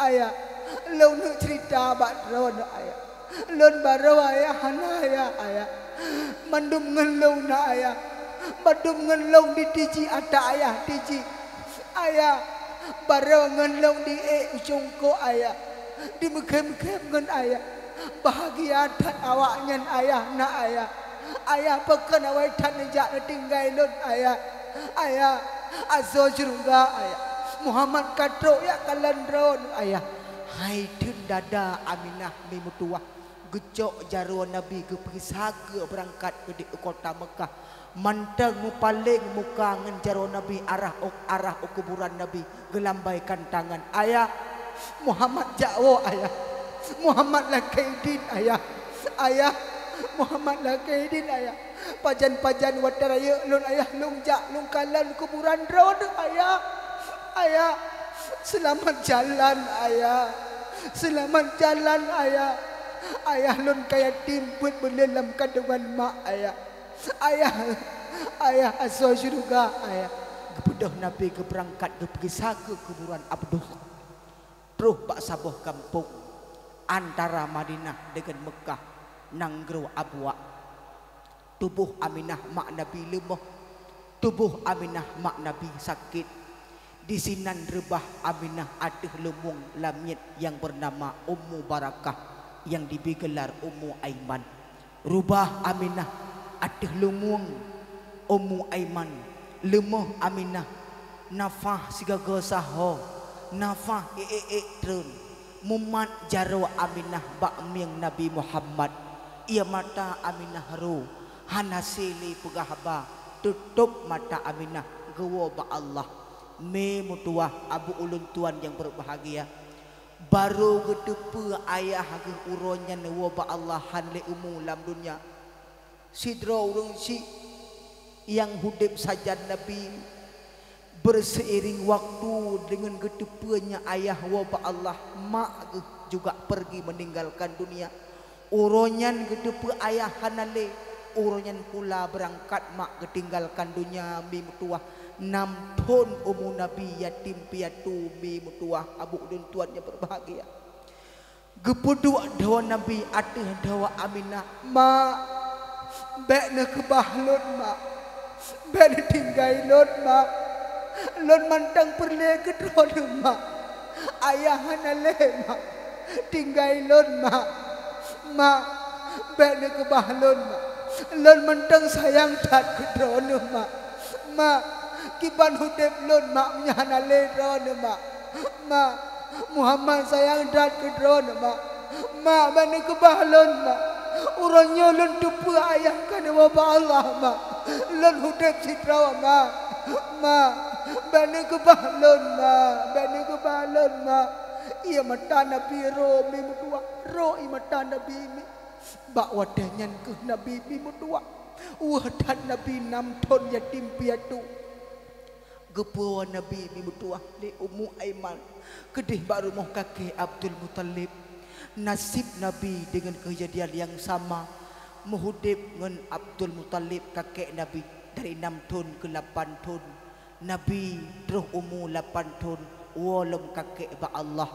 ayah lo nak cerita bak drona ayah lon baru ayah ayah mandum ngelau na ayah mandum ngelau di tiji ata ayah tiji ayah baru ngelau di ujungko ayah di mukem ngen ayah bahagia tan awaknya ayah na ayah pekan awak tan nejak tinggal lon ayah azo juga ayah Muhammad katrok ya kalan drone ayah hai tun dada Aminah mi mutuah gecok jaruan Nabi ke pergi berangkat ke di kota Mekah manteng mu paling muka ngen jaruan Nabi arah kuburan Nabi gelambaikan tangan ayah Muhammad jawo ayah Muhammad Lakaidin ayah Muhammad Lakaidin ayah pajan wataraya lun ayah lung kalan kuburan drone ayah selamat jalan ayah lun kaya timput dalam kandungan mak ayah asal juga ayah kepedah Nabi ke berangkat ke pergi ke kuburan Abdul terus bak sabuh kampung antara Madinah dengan Mekah nanggro abwa tubuh Aminah mak Nabi lemah tubuh Aminah mak Nabi sakit di sinan rebah Aminah ada lemung lamit yang bernama Ummu Barakah yang digelar Ummu Aiman rubah Aminah ada lemung Ummu Aiman lemah Aminah nafah sigaga saho nafah trun mumat jaro Aminah bak mieng Nabi Muhammad ia mata Aminah ru hanasili pegahaba tutup mata Aminah gawa ba Allah me mutuah abu ulun tuan yang berbahagia baru gedepe ayah ge uronya wa ba Allah hanle umu lam dunia sidro urung si yang hudib saja Nabi berseiring waktu dengan gedepenya ayah wabah Allah mak juga pergi meninggalkan dunia uronyan gedepe ayah hanale uronyan pula berangkat mak ketinggalkan dunia mi mutuah 6 tahun umu Nabi yatim piatu mi mutuah abu dan tuannya berbahagia gepuduk dawa Nabi ateh dawa Aminah mak bekna kebahlun mak bekna tinggailun mak lon mantang perle kedron mak ayahan le mak tinggailun mak bekna kebahlun mak lon mantang sayang tat kedron mak kiban hudep lon mak nyana le dron mak Muhammad sayang tat kedron mak bekna kebahlun mak urangnya lon tupu ayah kan wabah Allah mak lon hudep citra mak bekna kebahlun mak Ia mata Nabi ro mi mutua ro i mata Nabi mi bak wadanyan ke Nabi mi mutua wadan Nabi nam ton yatim piatu gepuan Nabi mi mutua li Ummu Aiman kedih bak rumah kakek Abdul Muttalib. Nasib Nabi dengan kejadian yang sama muhudib dengan Abdul Muttalib kakek Nabi dari 6 tahun ke 8 tahun. Nabi terus umur 8 tahun walau kakek ba Allah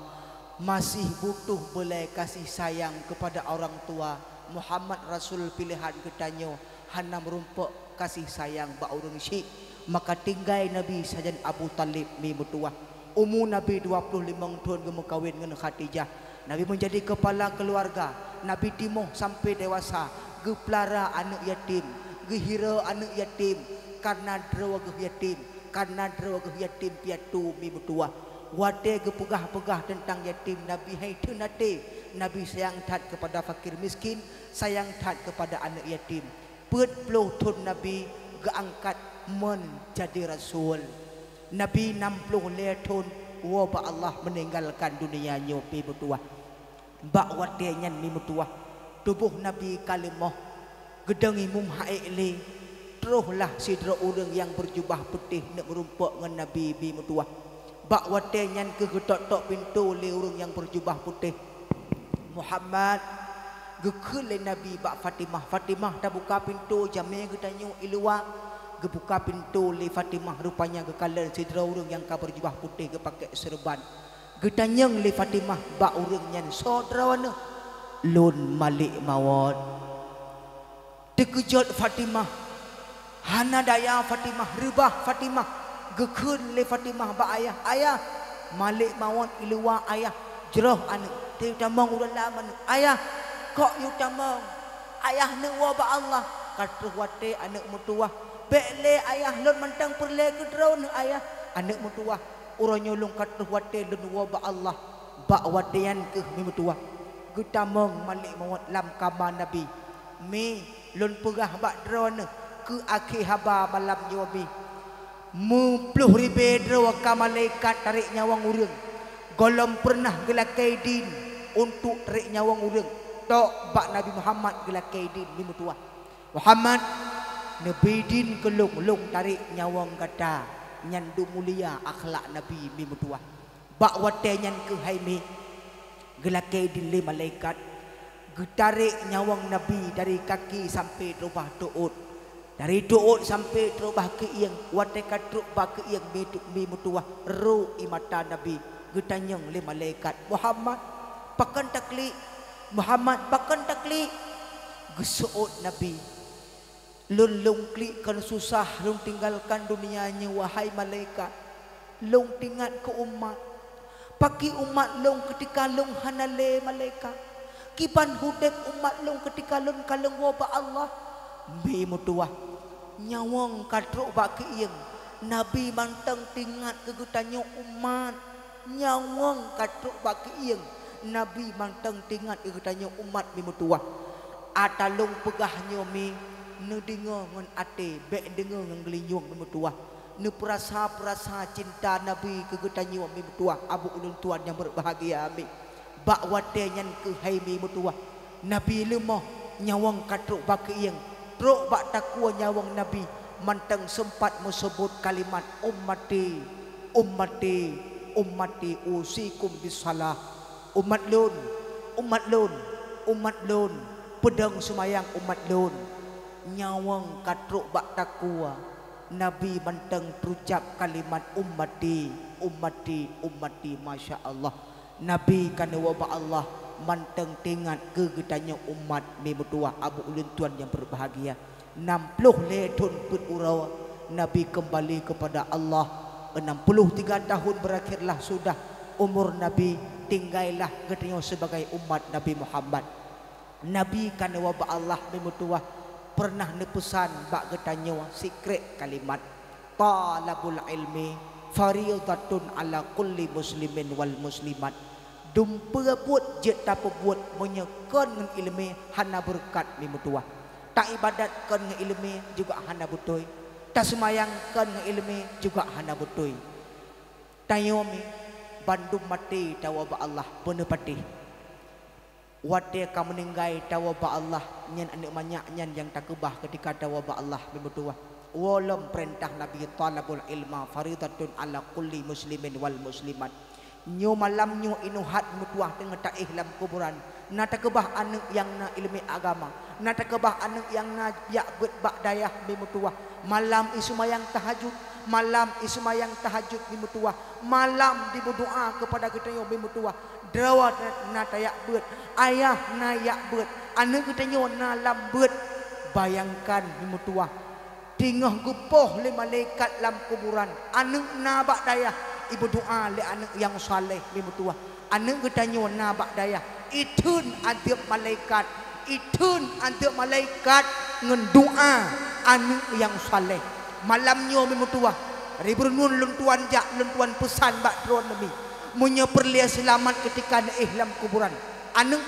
masih butuh belai kasih sayang kepada orang tua. Muhammad Rasul pilihan ketanyo hana merumpuk kasih sayang ba orang syik maka tinggal Nabi sajan Abu Talib mi mutua. Umur Nabi 25 tahun gemuk kawin dengan Khadijah. Nabi menjadi kepala keluarga. Nabi timoh sampai dewasa geplara anak yatim gehira anak yatim karena drawa yatim karena drawa yatim piatu mi mutua. Wate gepegah-pegah tentang yatim Nabi hai tenate. Nabi sayang tat kepada fakir miskin, sayang tat kepada anak yatim. Pet puluh tahun Nabi geangkat menjadi rasul. Nabi 60 tahun wabah Allah meninggalkan dunia nyopi bertua. Bak wate nyan mi bertua. Tubuh Nabi kalimah gedangi mum haile. Teruslah sidra orang yang berjubah putih nak merumpuk dengan Nabi bi bertua. Bak wate nyan ke getok-tok pintu le orang yang berjubah putih. Muhammad gekul le Nabi bak Fatimah. Fatimah dah buka pintu jamnya getanyo ilua. Gebuka pintu le Fatimah rupanya gekalan sidra orang yang ka berjubah putih ge pakai serban. Getanyang le Fatimah bak orang nyan saudara wana lun Malik Mawad. Terkejut Fatimah. Hana daya Fatimah rebah Fatimah. Gekun le Fatimah ba ayah ayah Malik Mawad ilua ayah jerah anak teu tamang udah lama ayah kok yu tamang ayah ne wa ba Allah katuh wate anak mutua bele ayah lon mentang perle ke drone ayah anak mutua urang nyolong katuh wate lon wa ba Allah ba watean ke mi mutua getamang Malik Mawad lam kama Nabi me lon pegah ba drone ke akhir haba malam nyobi mupluh ribe drawa ka malaikat tarik nyawang urang golom pernah gelakai din untuk tarik nyawang urang tok bak Nabi Muhammad gelakai din ni mutua Muhammad Nabi din kelung-lung tarik nyawang kata nyandu mulia akhlak Nabi mi mutua bak wate nyan ke haimi gelakai din le malaikat getarik nyawang Nabi dari kaki sampai rubah tuut. Dari doot sampai terubah ke iang wate katruk ba ke iang mi mutuah ru imata Nabi getanyang le malaikat Muhammad pakan takli Muhammad pakan takli gesuot Nabi lung kli kan susah lung tinggalkan dunianya wahai malaikat lung tinggal ke umat paki umat lung ketika lung hanale malaikat kiban hudep umat lung ketika lung kalung wabah Allah mi mutuah nyawang katruk bak ieng Nabi manteng tingat kegutanyo umat nyawang katruk bak ieng Nabi manteng tingat kegutanyo umat mi mutuah atalung pegahnyo mi ne dengar ngan ate be dengar ngan gelinyung mi mutuah ne perasa cinta Nabi kegutanyo mi mutuah abu ulun tuan yang berbahagia mi bak wate nyan ke hai mi mutuah Nabi lemah nyawang katruk bak ieng Truk bak takwa nyawang Nabi manteng sempat menyebut kalimat ummati ummati ummati usikum bisalah umat lun umat lun umat lun pedang semayang umat lun nyawang katruk bak takwa Nabi manteng terucap kalimat ummati ummati ummati masya Allah Nabi kana wabah Allah manteng tingat kegetanya umat mi berdua abu ulun tuan yang berbahagia 60 tahun pun urau Nabi kembali kepada Allah 63 tahun berakhirlah sudah umur Nabi tinggallah getanya sebagai umat Nabi Muhammad Nabi kana wabah Allah mi berdua pernah nepesan bak getanya secret kalimat talabul ilmi fariidatun ala kulli muslimin wal muslimat dumpa buat je tak buat menyekan dengan ilmu hana berkat mi mutua tak ibadatkan dengan ilmu juga hana betul tak semayangkan dengan ilmu juga hana betul tayomi bandum mati tawa ba Allah bener pati wate ka meninggai tawa ba Allah nyen anak banyak nyen yang tak kebah ketika tawa ba Allah bebetua walam perintah Nabi talabul ilma faridatun ala kulli muslimin wal muslimat nyo malam nyo inuhat mutuah dengan tak ihlam kuburan na tak kebah anak yang na ilmi agama na tak kebah anak yang na ya bet bak dayah bebetua malam isumayang tahajud malam isumayang tahajud bebetua malam diberdoa kepada kita yo bebetua drawat na tayak beut ayah na yak beut anak kita nyo na lam beut bayangkan bebetua tingah gupoh le malaikat lam kuburan anak na bak dayah ibu doa le anak yang saleh bebetua anak kita nyo na bak dayah itun adab malaikat itun adab malaikat ngendoa anak yang saleh malam nyo bebetua ribrunun luntuan jak luntuan pesan bak drone nabi punya perlia selamat ketika ihlam kuburan anak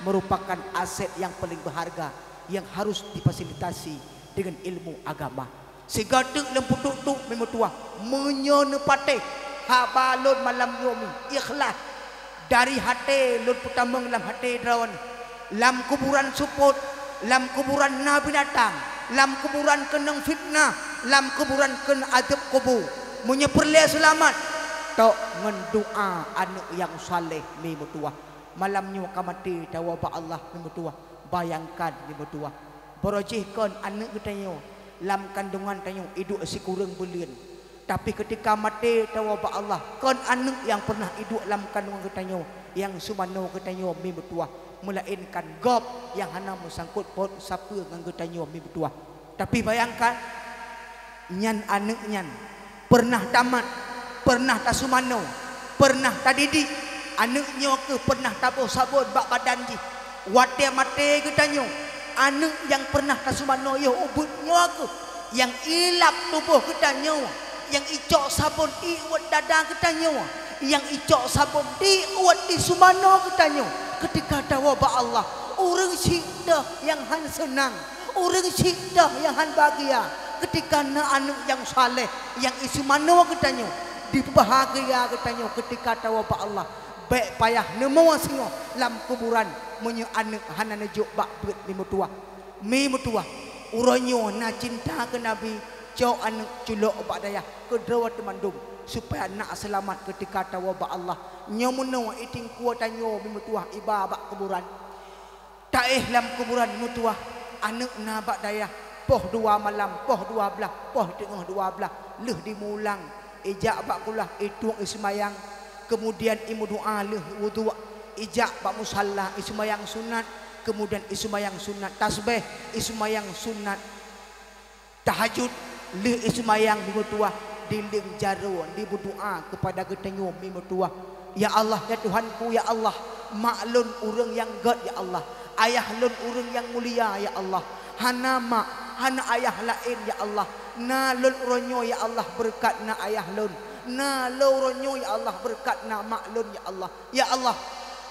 merupakan aset yang paling berharga yang harus difasilitasi dengan ilmu agama segadek lempuduk tu memutua menyonepate habalun malam yomi ikhlas dari hati lun putameng lam hati drawan lam kuburan support lam kuburan na binatang lam kuburan kenang fitnah lam kuburan kena adab kubur punya perlia selamat tok ngendoa anak yang saleh ni mutua malamnya kamati tawa ba Allah ni mutua bayangkan ni mutua borojihkan anak kita nyo lam kandungan tanyo hidup si kurang bulan tapi ketika mati tawa ba Allah kon anak yang pernah hidup lam kandungan kita nyo yang sumano kita nyo mi mutua melainkan gob yang hana musangkut pot siapa ngan kita nyo mi mutua tapi bayangkan nyan anak nyan pernah tamat pernah tak sumano pernah tak didik anaknya ke pernah tabuh sabun bak badan ji wate mate kita nyo anak yang pernah tak sumano yo ubutnya ke yang ilap tubuh kita nyo yang icok sabun di uat dada kita nyo yang icok sabun di uat di sumano kita nyo ketika dawa ba Allah orang syiddah yang han senang orang syiddah yang han bahagia ketika na anak yang saleh yang isumano kita nyo dibahagia katanya ketika tawa ba Allah baik payah nemu singo lam kuburan munyo anak hanana juk bak beut mi mutua uronyo na cinta ke nabi jauh anak culok bak daya ke drawat mandum supaya nak selamat ketika tawa ba Allah nyomuno iting kuatanyo mi mutua iba bak kuburan taih lam kuburan mutua anak na bak daya poh 2 malam poh 12 poh tengah 12 leh dimulang ijak bak kulah itu ismayang kemudian imu doa leh wudu ijak bak musalla ismayang sunat kemudian ismayang sunat tasbih ismayang sunat tahajud leh ismayang dimutua diling jaro diberdoa kepada getenyo mimutua ya Allah ya Tuhanku ya Allah maklun urang yang god ya Allah ayah lun urang yang mulia ya Allah hana mak hana ayah lain ya Allah na lun uronyo ya Allah berkat na ayah lun na uronyo ya Allah berkat na mak lun ya Allah ya Allah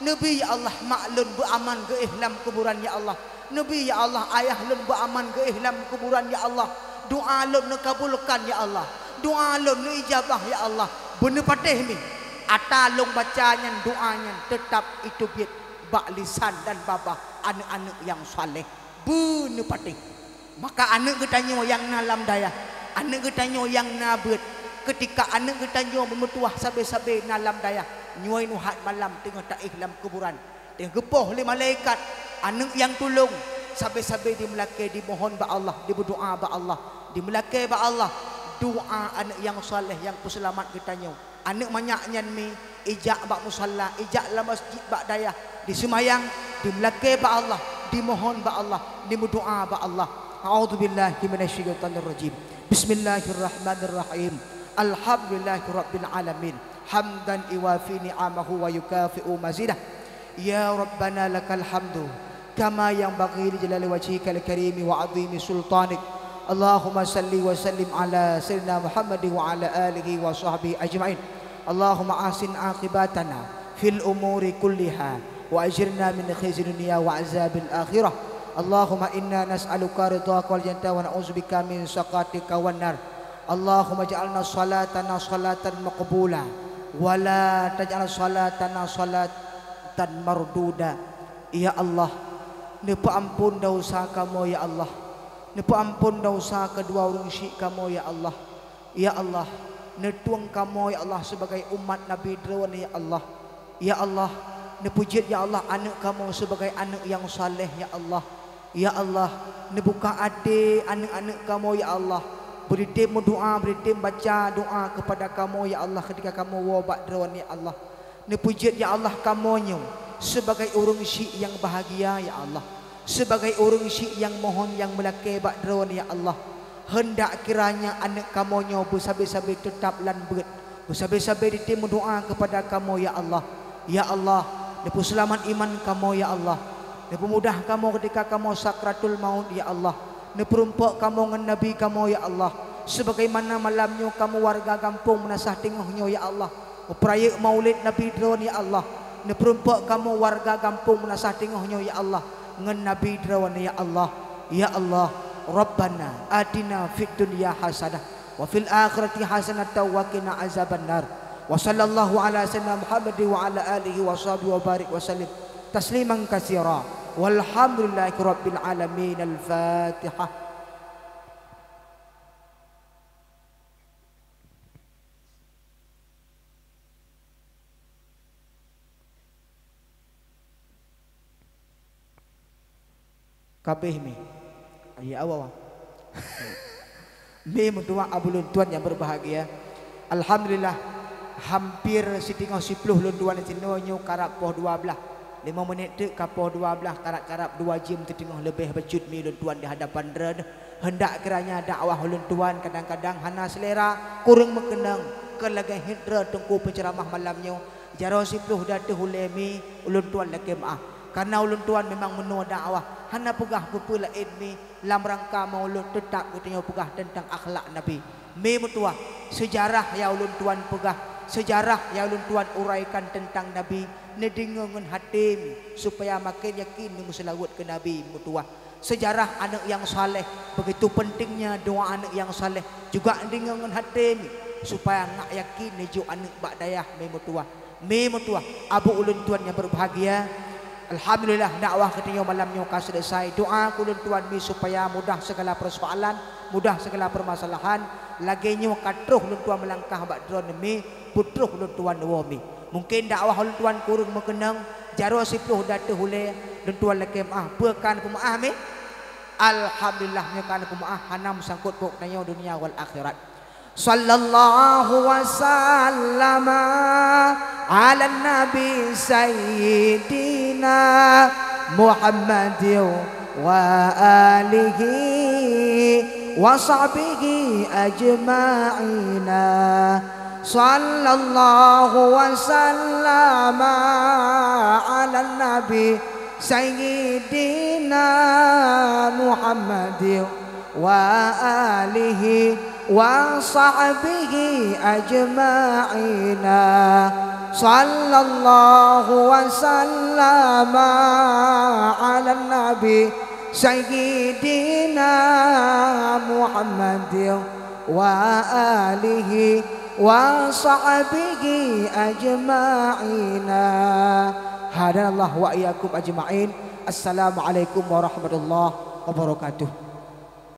nabi ya Allah mak lun beraman ke ihlam kuburan ya Allah nabi ya Allah ayah lun beraman ke ihlam kuburan ya Allah doa lun nakabulkan ya Allah doa lun ijabah ya Allah bener patih ni ata lung bacanya doanya tetap itu biat bak lisan dan babah anak-anak yang saleh bener patih. Maka anak ketanyo yang nalam daya anak ketanyo yang nabut ketika anak ketanyo memetuah sabe-sabe nalam daya nyuai nuhat malam tengah tak ihlam kuburan tengah gepoh oleh malaikat anak yang tolong sabe-sabe di melake dimohon ba Allah diberdoa ba Allah di melake ba Allah doa anak yang saleh yang peselamat ketanyo anak manyaknya mi ijak bak musalla ijak la masjid bak daya disemayang di melake ba Allah dimohon ba Allah diberdoa ba Allah. A'udzu billahi minasyaitonir rajim. Bismillahirrahmanirrahim. Alhamdulillahirabbil alamin. Hamdan iwafi ni'amahu wa yukafi'u mazidah. Ya Rabbana lakal hamdu kama yanbaghi li jalali wajhikal karimi wa 'azimi sultanik. Allahumma salli wa sallim ala sayyidina Muhammadin wa ala alihi wa sahbihi ajma'in. Allahumma ahsin aqibatana fil umuri kulliha wa ajirna min khizyi dunya wa azabil akhirah. Allahumma inna nas'aluka ridhaka wal jannata wa na'udzubika min saqatika wan nar. Allahumma ja'alna salatana salatan maqbula wala taj'al salatana salatan marduda. Ya Allah, nepa ampun dosa kamu ya Allah, nepa ampun dosa kedua orang syik kamu ya Allah. Ya Allah, netuang kamu ya Allah sebagai umat Nabi Drawan ya Allah. Ya Allah, nepujit ya Allah anak kamu sebagai anak yang saleh ya Allah. Ya Allah, nebuka ade anak-anak kamu ya Allah. Beri tim doa, beri tim baca doa kepada kamu ya Allah ketika kamu wabak Drawan ya Allah. Nepujit ya Allah kamu nyu sebagai orang syik yang bahagia ya Allah, sebagai orang syik yang mohon yang melaki bak Drawan ya Allah. Hendak kiranya anak kamu nyu bersabar-sabar tetap lan berat, bersabar-sabar ditim doa kepada kamu ya Allah. Ya Allah, nepu selamat iman kamu ya Allah, nepu mudah kamu ketika kamu sakratul maut ya Allah, nepu rumpuk kamu dengan Nabi kamu ya Allah. Sebagaimana malamnya kamu warga kampung menasah tengahnya ya Allah, peraya maulid Nabi Drawan ya Allah, nepu rumpuk kamu warga kampung menasah tengahnya ya Allah dengan Nabi Drawan ya Allah. Ya Allah, Rabbana atina fid dunya hasanah wa fil akhirati hasanah wa qina azabannar. Wa sallallahu ala sayyidina Muhammad wa ala alihi wa sahbihi wa barik wa sallim tasliman katsira. Walhamdulillahi rabbil alamin. Al-Fatihah. Kabeh mi ya Allah. Mi mentua abulun tuan yang berbahagia. Alhamdulillah hampir setengah 10 lunduan tinonyo karap poh 12 5 minit dek kapoh 12 karap-karap 2 jam setengah lebih becut mi lunduan di hadapan dred. Hendak kiranya dakwah lunduan kadang-kadang hana selera kurang mengenang ke lagi hidra tengku penceramah malamnya jaro 10 datu hulemi lunduan lagi maaf karena lunduan memang menua dakwah hana pegah pepula idmi lam rangka maulud tetap katanya pegah tentang akhlak Nabi. Mi mutua sejarah ya ulun tuan pegah, sejarah ya ulun tuan uraikan tentang Nabi nedingan hatim supaya makin yakin selawat ke Nabi mutua. Sejarah anak yang saleh, begitu pentingnya doa anak yang saleh juga dengan hatim supaya nak yakin neju anak bak dayah mi mutua abu ulun tuan yang berbahagia. Alhamdulillah dakwah ketika malamnya kas selesai. Doa ulun tuan mi supaya mudah segala persoalan, mudah segala permasalahan. Laginya katruh ulun tuan melangkah bak drone mi putruh ulun tuan wami. Mungkin dakwah ulun tuan kurang mengenang jaro 10 datu hule ulun tuan lagi maaf pekan pemaaf mi. Alhamdulillah mekan pemaaf hanam sangkut pok nanya dunia wal akhirat. Sallallahu wasallama ala nabi sayyidina Muhammad wa alihi wa sahbihi ajma'ina. Sallallahu wasallama ala nabi sayyidina Muhammad wa alihi wa sahbihi ajma'ina. Sallallahu wasallama ala nabi sayyidina Muhammad wa alihi wa sahbihi ajma'ina. Hadanallahu wa iyyakum ajma'in. Assalamualaikum warahmatullahi wabarakatuh.